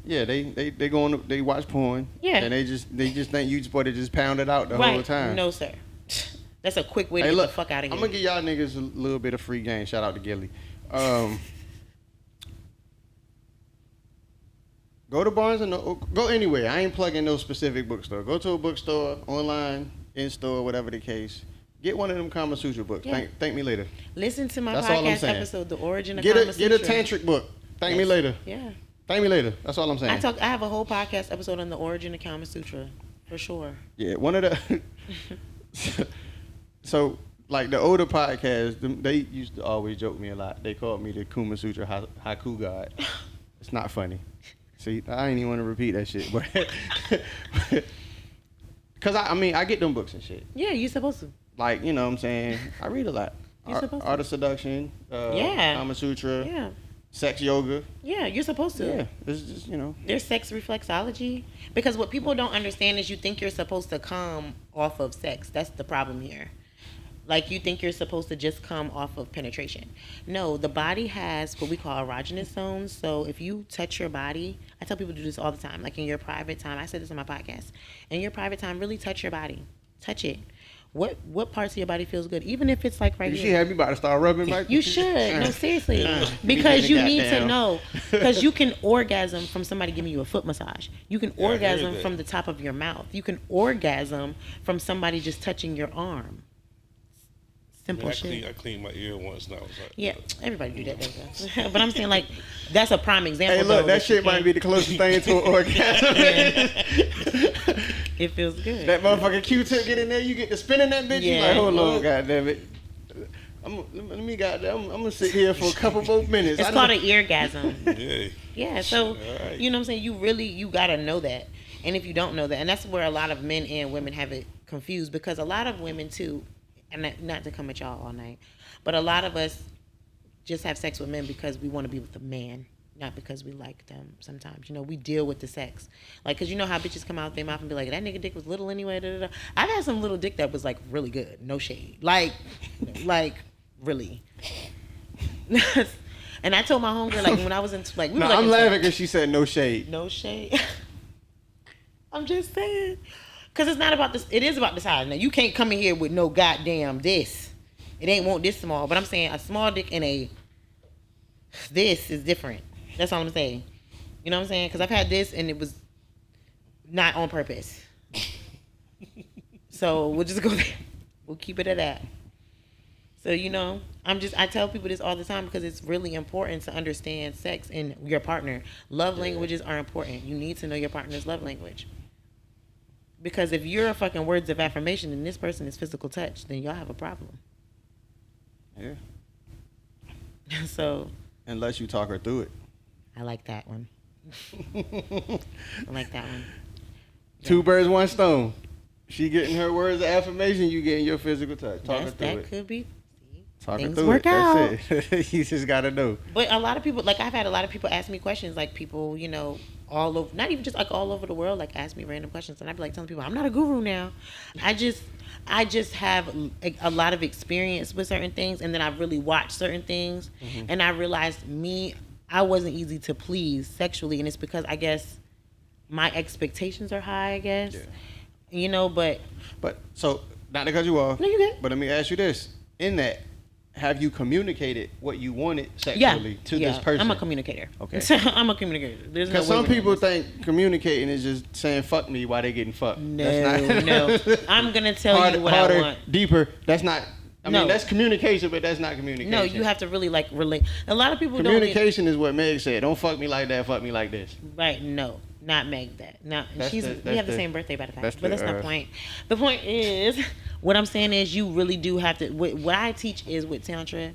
Yeah, they go on, they watch porn. Yeah. And they just think you supposed to just pound it out the whole time. No, sir. That's a quick way to get the fuck out of here. I'm gonna give y'all niggas a little bit of free game. Shout out to Gilly. Go to Barnes and go anywhere. I ain't plugging no specific bookstore. Go to a bookstore, online, in store, whatever the case. Get one of them Kama Sutra books. Yeah. Thank me later. Listen to my That's all I'm podcast saying. episode, The Origin of Get Kama a Sutra. tantric book. Thank me later. Yeah. Thank me later. That's all I'm saying. I have a whole podcast episode on The Origin of Kama Sutra, for sure. Yeah, one of the. So, like the older podcasts, they used to always joke me a lot. They called me the Kuma Sutra haiku god. It's not funny. See, I ain't even want to repeat that shit, but because I get them books and shit. Yeah, you're supposed to. Like, you know what I'm saying? I read a lot. You're supposed to. Art of Seduction, Kama Sutra, Yeah. Sex Yoga. Yeah, you're supposed to. Yeah, it's just, There's sex reflexology. Because what people don't understand is you think you're supposed to come off of sex. That's the problem here. Like, you think you're supposed to just come off of penetration. No, the body has what we call erogenous zones. So if you touch your body, I tell people to do this all the time. Like in your private time, I said this on my podcast. In your private time, really touch your body. touch it. What parts of your body feels good, even if it's like right She here. had me about to start rubbing my. You should. No, seriously. Me Because you getting need to goddamn. know. Because you can orgasm from somebody giving you a foot massage. You can I heard orgasm that. from the top of your mouth. You can orgasm from somebody just touching your arm. Simple shit. I cleaned my ear once now. Yeah, everybody do that. Though. But I'm saying, like, that's a prime example. Hey, look, though, that you shit might can- be the closest thing to an orgasm. It feels good. That motherfucking Q-tip get in there, you get to spinning that bitch. You Yeah. like, hold on, goddamn it. I'm gonna sit here for a couple more minutes. It's called an eargasm. Yeah. Yeah, so Alright. you know what I'm saying? You gotta know that. And if you don't know that, and that's where a lot of men and women have it confused, because a lot of women too, and not to come at y'all all night, but a lot of us just have sex with men because we want to be with a man, not because we like them. Sometimes, you know, we deal with the sex, like, cause you know how bitches come out their mouth and be like, that nigga dick was little anyway. Da, da, da. I've had some little dick that was like really good, no shade, like really. And I told my homegirl, like, when I was in, like, we No, were like I'm in- laughing because she said no shade. no shade. I'm just saying. Because it's not about this. It is about the size. Now, you can't come in here with no goddamn this. It ain't want this small. But I'm saying a small dick and a this is different. That's all I'm saying. You know what I'm saying? Because I've had this and it was not on purpose. So we'll just go there. We'll keep it at that. So, you know, I tell people this all the time because it's really important to understand sex and your partner. Love languages are important. You need to know your partner's love language. Because if you're a fucking words of affirmation and this person is physical touch, then y'all have a problem. Yeah. So, Unless you talk her through it. I like that one. I like that one. Two birds, one stone. She getting her words of affirmation, you getting your physical touch. Talk her through That it. could be. Talk her things through work it. out. That's it. You just gotta know. But a lot of people, like, I've had a lot of people ask me questions, like people, you know, all over, not even just like all over the world, like ask me random questions, and I'd be like telling people, I'm not a guru now. I just have a lot of experience with certain things, and then I've really watched certain things, and I realized I wasn't easy to please sexually, and it's because I guess my expectations are high, I guess. Yeah. You know, but So, not to cut you off, No, you good. but let me ask you this. In that, have you communicated what you wanted sexually to this person? I'm a communicator. Okay. I'm a communicator. There's no Because way some around people this. think communicating is just saying fuck me while they getting fucked. No, no. I'm gonna tell harder, you what harder, I want. deeper. That's not. I No. mean, that's communication, but that's not communication. No, you have to really like relate. A lot of people don't. Communication is what Meg said. Don't fuck me like that. Fuck me like this. Right? No, not Meg. That. No, That's we the- have the that's same birthday by the that's fact. But the, that's not the point. The point is, what I'm saying is, you really do have to. What I teach is with tantra.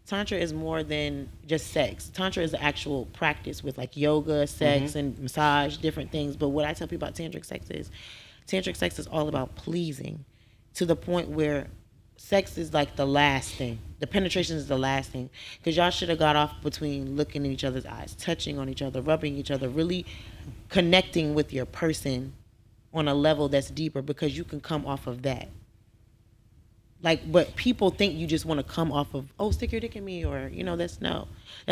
Tantra is more than just sex. Tantra is the actual practice with like yoga, sex, and massage, different things. But what I tell people about tantric sex is all about pleasing, to the point where sex is like the last thing. The penetration is the last thing. Because y'all should have got off between looking in each other's eyes, touching on each other, rubbing each other, really connecting with your person on a level that's deeper, because you can come off of that. Like, but people think you just want to come off of, oh, stick your dick in me, or, you know, that's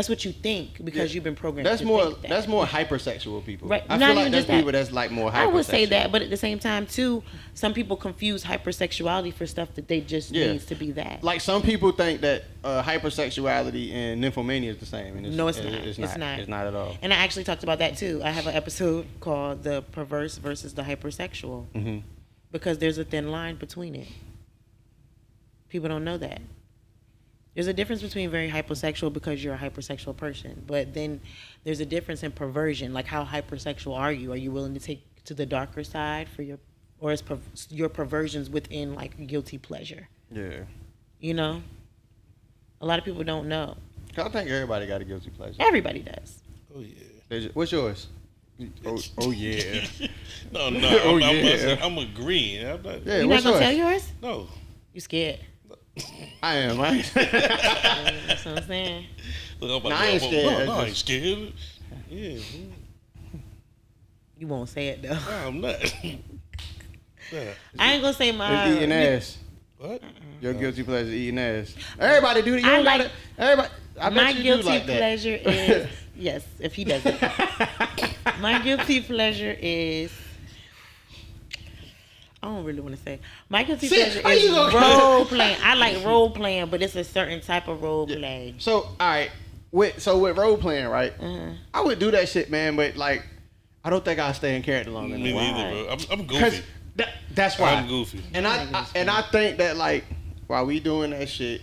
what you think, because you've been programmed That's to more. think that. That's more hypersexual people. Right. I Not feel like even that's just that. people that's like more hypersexual. I would say that, but at the same time too, some people confuse hypersexuality for stuff that they just needs to be that. Like some people think that hypersexuality and nymphomania is the same. And No, it's not. It's It's not. not. It's not at all. And I actually talked about that too. I have an episode called "The Perverse versus the Hypersexual," because there's a thin line between it. People don't know that. There's a difference between very hypersexual because you're a hypersexual person, but then there's a difference in perversion. Like, how hypersexual are you? Are you willing to take to the darker side for your, or is your perversions within like guilty pleasure? Yeah. You know, a lot of people don't know. I think everybody got a guilty pleasure. Everybody does. Oh yeah. What's yours? Oh yeah. No. Oh, yeah. I'm agreeing. I'm not, Yeah. You're not What's gonna yours? tell yours? No. You scared? I am. Right? That's what I'm saying. Look, I'm Nah, I ain't scared. No, I ain't scared. Yeah. You won't say it though. No, I'm not. Nah. I ain't gonna say It's mine. eating ass. What? Your guilty pleasure is eating ass. Everybody do that. You I don't like- gotta. Everybody. I My bet you guilty do like that. pleasure is yes, if he doesn't. My guilty pleasure is I don't really want to say. My guilty See, pleasure how you is gonna- role playing. I like role playing, but it's a certain type of role play. So all right, with role playing, right? I would do that shit, man. But like, I don't think I'll stay in character long Me enough. neither, bro. I'm Because goofy. that's why I'm goofy. And I think that like while we doing that shit,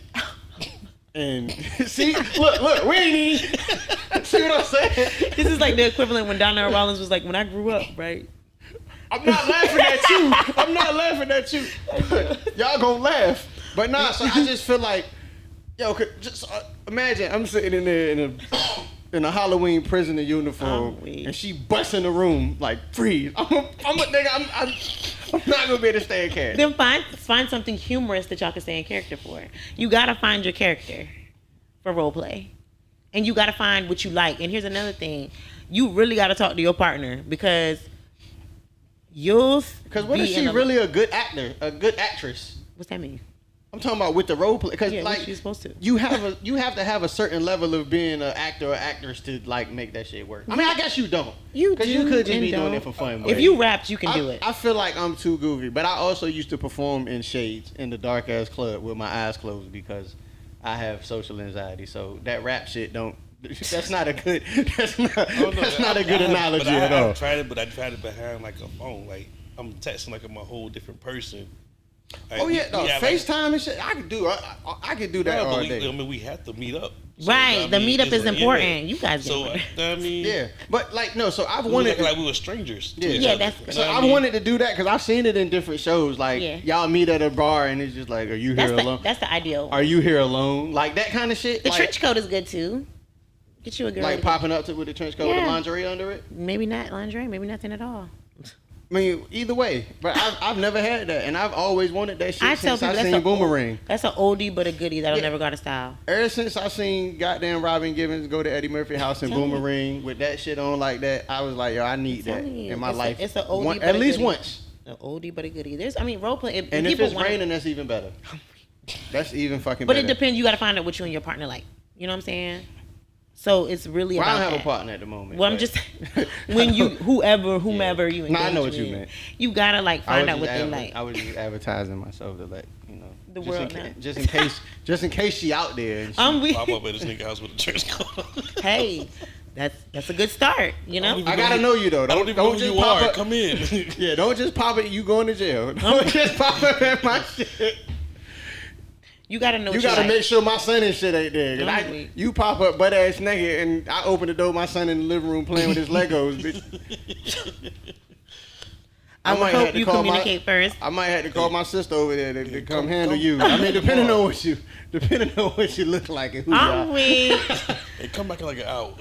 and see, look, we ain't even see what I'm saying. This is like the equivalent when Donnell Rollins was like, when I grew up, right? I'm not laughing at you. I'm not laughing at you. Y'all gonna laugh, but nah. So I just feel like, yo, just imagine I'm sitting in there in a Halloween prisoner uniform, and she busts in the room like freeze. I'm a nigga. I'm not gonna be able to stay in character. Then find something humorous that y'all can stay in character for. You gotta find your character for role play, and you gotta find what you like. And here's another thing: you really gotta talk to your partner because what if she really a good actor, a good actress? What's that mean? I'm talking about with the role play, because Yeah, like what you supposed to. you have to have a certain level of being an actor or actress to like make that shit work. I mean, I guess you don't. Because you could just and be doing don't. it for fun. If but you rapped, you can do it. I feel like I'm too goofy, but I also used to perform in shades in the dark ass club with my eyes closed because I have social anxiety. So that rap shit don't. That's not a good. That's not a good analogy at all. I tried it, but I tried it behind like a phone. Like I'm texting like I'm a whole different person. Like, Oh yeah, no, we have, FaceTime and shit. I could do. I could do that yeah, all but day. I mean, we have to meet up. Right, the meetup it's is like, important. yeah. You guys So get it. I mean, Yeah, but like no. So I've we wanted. like we were strangers. To Yeah. each Yeah, other. that's You good. know So what I I've mean? wanted to do that because I've seen it in different shows. Like Yeah. y'all meet at a bar and it's just like, are you here alone? That's the ideal. Are you here alone? Like that kind of shit. The like, trench coat is good too. Get you a girl. like with popping up with the trench coat with Yeah. the lingerie under it. maybe not lingerie, maybe nothing at all. I mean, either way. But I've never had that, and I've always wanted that shit I tell since people I seen Boomerang. That's an oldie but a goodie that'll Yeah. never go out of style. Ever since I seen goddamn Robin Givens go to Eddie Murphy house in Tell me. Boomerang with that shit on like that, I was like, yo, I need that telling you, in my it's a- life. it's a oldie but at a least goodie. once. An oldie but a goodie. Role play. And if people it's wanna- raining, that's even better. That's even fucking but better. it depends. You got to find out what you and your partner like. You know what I'm saying? So it's really Well, I about don't have that. a partner at the moment. Well, I'm but- just when you whomever you engage Nah, I know what you with, meant. you gotta like I was find out just what they like. I was just advertising myself to let you know The just world in, know. just in case she out there. And she, I'm weak. Pop up at this nigga house with a church coat. Hey, that's a good start. You know. even I gotta know you though. I don't even know who just you pop are. up- Come in. Yeah, don't just pop it. You going to jail. Don't just pop up at my shit. You gotta know. You what gotta like. make sure my son and shit ain't there. 'Cause I'm weak. you pop up butt ass naked and I open the door. My son in the living room playing with his Legos. Bitch. I might would have hope to you call communicate first. I might have to call my sister over there to come handle you. I mean, depending on what you look like and who you I'm are. weak. Hey, come back in like an hour.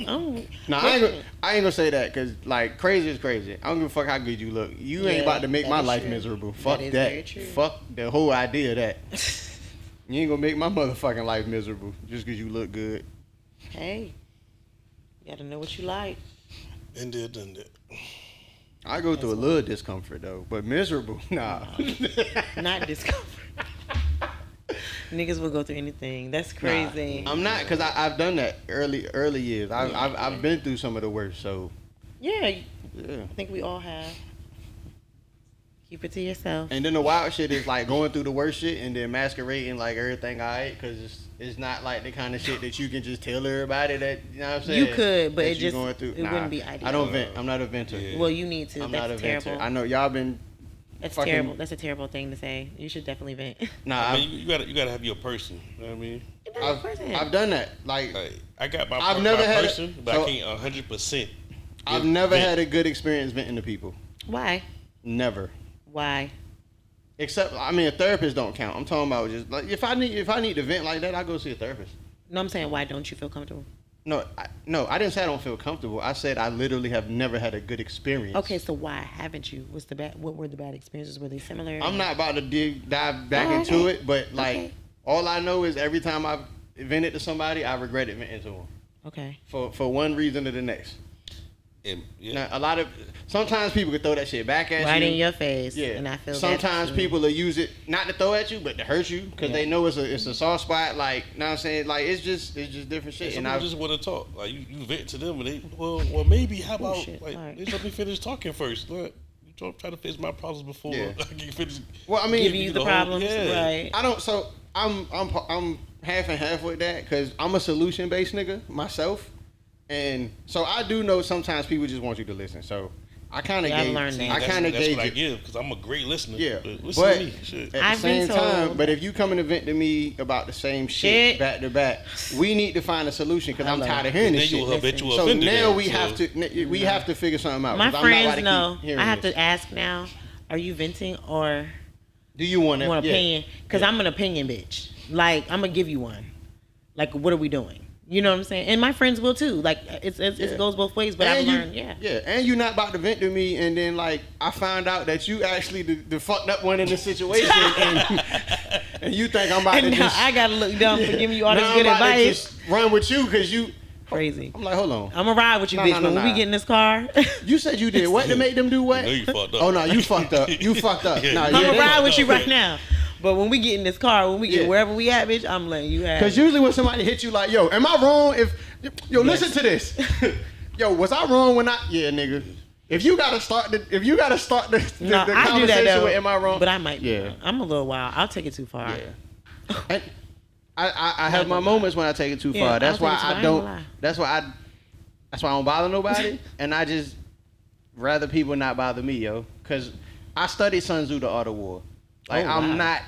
I'm weak. Nah, I ain't gonna say that because like crazy is crazy. I don't give a fuck how good you look. You ain't Yeah, about to make that my is life true. miserable. That Fuck is that. very true. Fuck the whole idea of that. You ain't gonna make my motherfucking life miserable just because you look good. Hey, you gotta know what you like. And did, done that. I go through a little discomfort though, but miserable, nah. Not discomfort. Niggas will go through anything. That's crazy. I'm not because I've done that early years. I've been through some of the worst. So Yeah, yeah. I think we all have. Keep it to yourself. And then the wild shit is like going through the worst shit and then masquerading like everything alright because it's not like the kind of shit that you can just tell everybody that you know what I'm saying. You could, but that it you just going through. it wouldn't be ideal. I don't vent. I'm not a venter. Yeah. Well, you need to. I'm not a That's venter. terrible. I know y'all been. That's fucking- terrible. That's a terrible thing to say. You should definitely vent. Nah, I mean, you gotta have your person. You know what I mean? I've done that. Like I got my, I've my never had person, but so- I can't 100%. I've never had a good experience venting to people. Why? Never. Why? Except, I mean, a therapist don't count. I'm talking about just like if I need to vent like that, I go see a therapist. No, I'm saying why don't you feel comfortable? No, I didn't say I don't feel comfortable. I said I literally have never had a good experience. Okay, so why haven't you? What were the bad experiences? Were they similar? I'm not about to dive back Oh, into okay. it, but like Okay. all I know is every time I've vented to somebody, I regret it venting to them Okay. for one reason or the next. And, yeah. Now, sometimes people can throw that shit back at Right you. in your face. Yeah. And I feel sometimes that people will use it not to throw at you, but to hurt you because Yeah. they know it's a soft spot. Like, know what I'm saying? Like, it's just different shit. Some And people I just want to talk. Like you vent to them, and they well maybe how about shit. like All right. just let me finish talking first. Look, you try to fix my problems before Yeah. I can finish. Well, I mean, Giving you the problems, yeah. right? I don't. So I'm half and half with that because I'm a solution based nigga myself, and so I do know sometimes people just want you to listen. So I kind of Yeah, I've gauge. learned that. I kind of That's gauge what I it. give because I'm a great listener. Yeah, listen but to me. Shit. at I've the been same time, told- but if you come and vent to me about the same shit back to back, we need to find a solution because I'm tired of hearing Then this you shit. a habitual So offender. now then, we so- have to have to figure something out. My 'cause I'm not about friends to know. keep hearing I have this. to ask now. Are you venting or Do you want want an yeah. opinion? Because I'm an opinion bitch. Like I'm gonna give you one. Like what are we doing? You know what I'm saying? And my friends will too. Like it goes both ways. But I've learned, and you not about to vent to me, and then like I find out that you actually the fucked up one in the situation, and you think I'm about And to now just I gotta look down for giving you all this now good I'm about to advice. just run with you because you Crazy. I'm like, hold on. I'm gonna ride with you, No, bitch. no, But no, when we no. get in this car, You said you did what to make them do what? You know you fucked up. Oh no, you fucked up. You fucked up. Yeah. Nah, I'm yeah, gonna they- ride with you fucked up, right now. But when we get in this car, when we get Yeah. wherever we at, bitch, I'm letting you have. Cause it. usually when somebody hits you like, yo, am I wrong if listen to this. Yo, was I wrong when nigga. If you gotta start the No, I do conversation that though. with am I wrong? But I might. Be Yeah. wrong. I'm a little wild. I'll take it too far. Yeah. And I have my moments when I take it too Yeah, far. That's I'll why take it too far. I I ain't don't. gonna lie. That's why I don't bother nobody, and I just rather people not bother me, yo. Cause I studied Sun Tzu, the Art of War. Like Oh, wow. I'm not.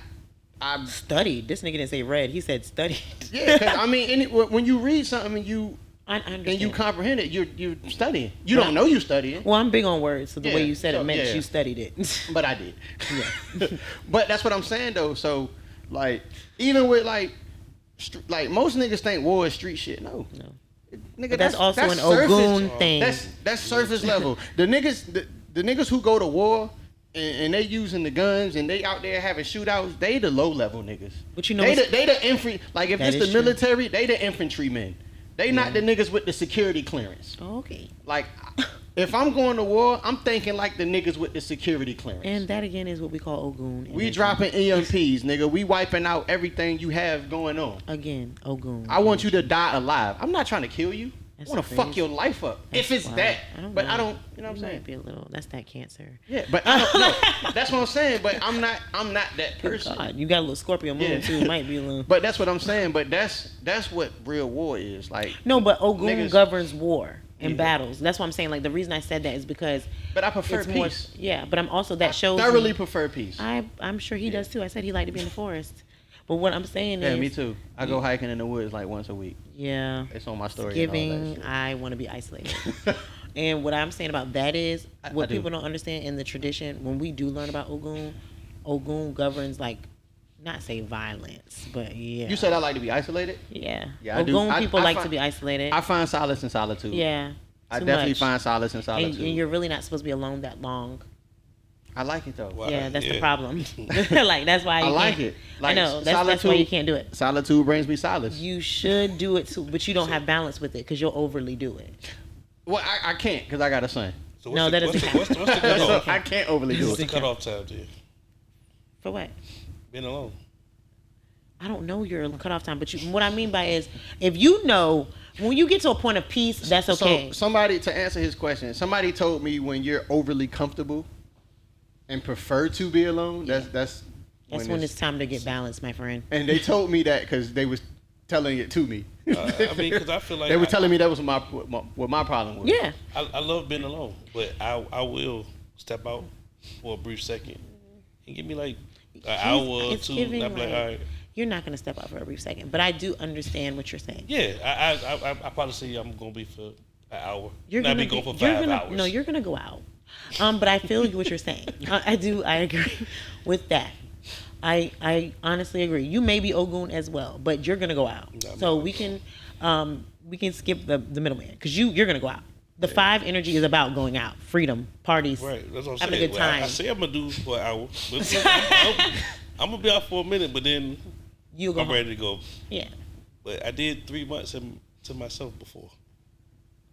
I'm Studied. This nigga didn't say read. He said studied. yeah. Cause I mean, when you read something and you I understand. and you comprehend it, you're studying. You But don't know you studying. Well, I'm big on words, so the Yeah, way you said so, it meant yeah. you studied it. But I did. But that's what I'm saying though. So like even with like most niggas think war is street shit. No. No. Nigga, But that's also an surface. Ogun thing. That's surface level. The niggas who go to war and they using the guns and they out there having shootouts, they the low level niggas. But you know they what's- the infantry. Like if That it's the is true. military, they the infantrymen. They not the niggas with the security clearance. Okay. Like if I'm going to war, I'm thinking like the niggas with the security clearance. And that again is what we call Ogun. We energy. dropping EMPs, nigga. We wiping out everything you have going on. Again, Ogun. I want you to die alive. I'm not trying to kill you. That's I want to crazy. fuck your life up. That's if it's wild. that. But know. I don't, you know what I'm You saying? might be a little. That's that cancer. Yeah, but I don't know. That's what I'm saying. But I'm not that person. God, you got a little Scorpio moon Yeah. too. Might be a little. But that's what I'm saying. But that's what real war is. Like, No, but Ogun Niggas- governs war and Yeah. battles. That's what I'm saying. Like the reason I said that is because but I prefer it's more. peace. Yeah, but I'm also that shows. Thoroughly me- prefer peace. I'm sure he does too. I said he liked to be in the forest. But what I'm saying Yeah, is, me too. I go hiking in the woods like once a week. yeah, It's on my story. and all that giving. shit. I want to be isolated. And what I'm saying about that is, I what do. people don't understand in the tradition, when we do learn about Ogun, Ogun governs like, not say violence, but yeah. You said I like to be isolated. Yeah. Yeah, I do. Ogun people I like find- to be isolated. I find solace in solitude. yeah. I too definitely much. find solace in solitude. And you're really not supposed to be alone that long. I like it though. Wow. Yeah, that's the Yeah. problem. Like that's why you I like can't- it. Like, I know that's why solitude- you can't do it. Solitude brings me solace. You should do it too, but you don't have balance with it because you'll overly do it. Well, I can't because I got a son. So No, that doesn't what's the so cutoff? I can't overly do What's the it. cutoff time to you? For what? Being alone. I don't know your cutoff time, but what I mean by is if you know when you get to a point of peace, that's okay. So somebody, to answer his question, somebody told me when you're overly comfortable and prefer to be alone, that's when it's time to get balanced, my friend. And they told me that because they was telling it to me. I mean, because I feel like they were telling me that was what my problem was. Yeah. I love being alone, but I will step out for a brief second and give me like an hour or It's two. giving, And I'm like, like- all right. You're not going to step out for a brief second, but I do understand what you're saying. Yeah, I probably say I'm gonna be for an hour. You're Not gonna be going for you're 5 gonna- hours. No, you're gonna go out. But I feel what you're saying. I agree with that. I honestly agree. You may be Ogun as well, but you're gonna go out. No, So no. we can skip the middleman because you're gonna go out. The 5 energy is about going out, freedom, parties, Right, that's what I'm having saying. a good Well, I time. say I'm gonna do for an hour, but I'm gonna be out for a minute, but then You go I'm home. ready to go. Yeah, But I did 3 months to myself before.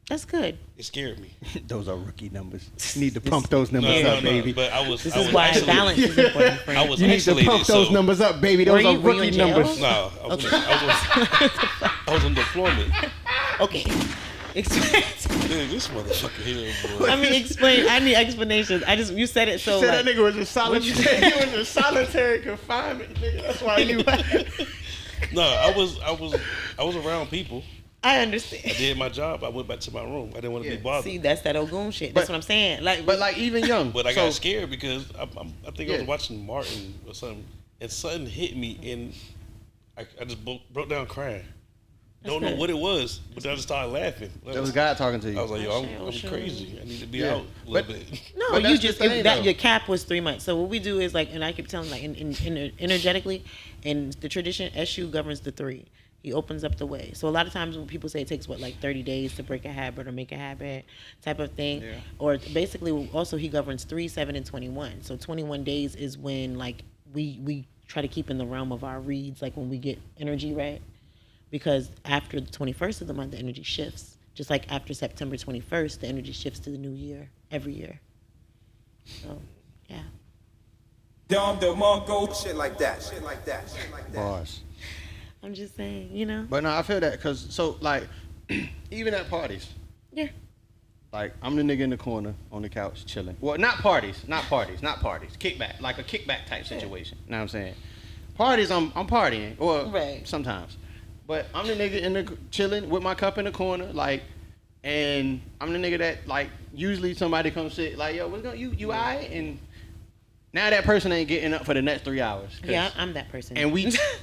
that's good. It scared me. Those are rookie numbers. You need to pump those numbers No, up, baby. But I was. This I is was why isolated. balance is important, friend. I was You need to isolated. pump those so, numbers up, baby. Those Were are you in rookie jail? numbers. No, I was on deployment. Okay. Man, this motherfucker here, boy. I mean, explain. I need explanations. You said it so. Said Like, that nigga was in solitary. He was in solitary confinement, nigga. That's why you. No, I was around people. I I understand. did my job. I went back to my room. I didn't want to be bothered. See, that's that Ogun shit. That's But- what I'm saying. Like, But like even young. But I got scared because I think I Yeah. was watching Martin or something, and something hit me, and I just broke down crying. Don't know good. what it was, but then I just started laughing. That was God talking to you. I was like, yo, Oh, I'm sure. crazy. I need to be Yeah. out a little But- bit. no, But you that's just the thing, that though. your cap was 3 months. So what we do is like, and I keep telling like, in energetically, in the tradition, Eshu governs the 3. He opens up the way. So a lot of times when people say it takes like 30 days to break a habit or make a habit type of thing, Yeah. or basically also he governs 3, 7, and 21. So 21 days is when like we try to keep in the realm of our reads, like when we get energy right, because after the 21st of the month the energy shifts. Just like after September 21st, the energy shifts to the new year every year. So yeah. Dom DeMarco, shit like that, shit like that, shit like that. Bars. I'm just saying, you know. But no, I feel that because so like even at parties, Yeah. like I'm the nigga in the corner on the couch chilling. Well, not parties. Kickback, like a kickback type situation. You know what I'm saying? Parties, I'm partying, or Right. sometimes. But I'm the nigga in the chilling with my cup in the corner, like, and I'm the nigga that like usually somebody comes sit like, yo, what's going you alright? And now that person ain't getting up for the next 3 hours. Yeah, I'm that person. And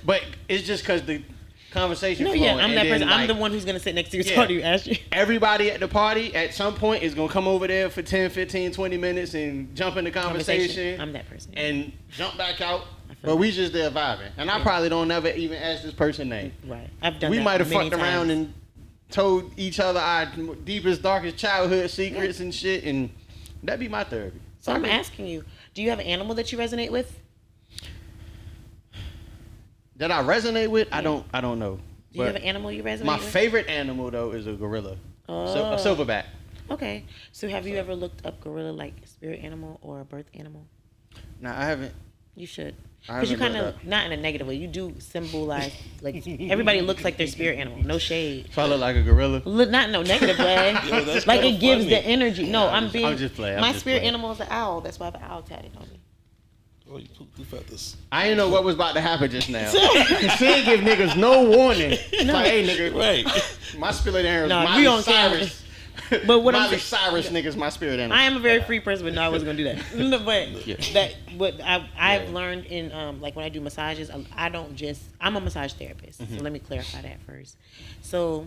but it's just because the conversation no, flowing. yeah, I'm and that then, person. I'm like, the one who's gonna sit next to you. Yeah. Talk to you, ask you. everybody at the party at some point is going to come over there for 10, 15, 20 minutes and jump in the conversation. I'm that person. And jump back out. I feel But that. we just there vibing. And I probably don't ever even ask this person name. Right. I've done We that might have many fucked around times. and told each other our deepest, darkest childhood secrets and shit. And that'd be my therapy. So I'm asking you, do you have an animal that you resonate with? That I resonate with? Yeah. I don't know. Do you have an animal you resonate My with? favorite animal, though, is a gorilla. Oh. A silverback. Okay. So have you ever looked up gorilla like a spirit animal or a birth animal? Nah, I haven't. You should. I Because you haven't kind looked of, up. not in a negative way, you do symbolize, like, everybody looks like their spirit animal. No shade. So I look like a gorilla. Look, not in no negative way. Yo, that's Like kinda it gives funny. the energy. No, I'm just playing. My spirit animal is an owl. That's why I have an owl tatted on me. Oh, you pooped the feathers. I didn't know what was about to happen just now. She ain't give niggas no warning. It's like, hey, nigga, Right. my spirit animal is No, Miley we on camera. Cyrus. But what I'm Miley saying, Cyrus niggas, my spirit animal. I am a very free person, but no, I wasn't gonna do that. No, but Yeah. that what I've Yeah. learned in like when I do massages, I don't just I'm a massage therapist. Mm-hmm. So let me clarify that first. So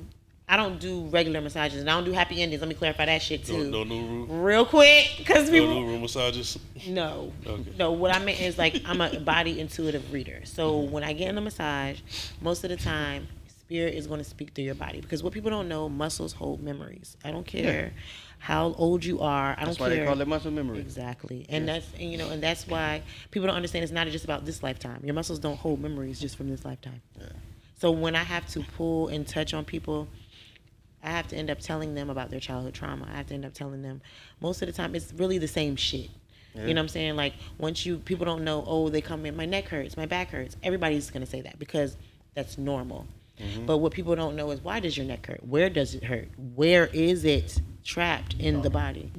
I don't do regular massages, and I don't do happy endings. Let me clarify that shit too, No new room. real quick, because No people new room massages. no. Okay. No, what I meant is like I'm a body intuitive reader. So when I get in a massage, most of the time spirit is going to speak through your body, because what people don't know, muscles hold memories. I don't care how old you are. I That's don't why care. they call it muscle memory. Exactly. And and that's why people don't understand it's not just about this lifetime. Your muscles don't hold memories just from this lifetime. Yeah. So when I have to pull and touch on people, I have to end up telling them about their childhood trauma. I have to end up telling them, most of the time it's really the same shit. Yeah. You know what I'm saying? Like people don't know, oh, they come in, my neck hurts, my back hurts. Everybody's going to say that because that's normal. Mm-hmm. But what people don't know is, why does your neck hurt? Where does it hurt? Where is it trapped in the body?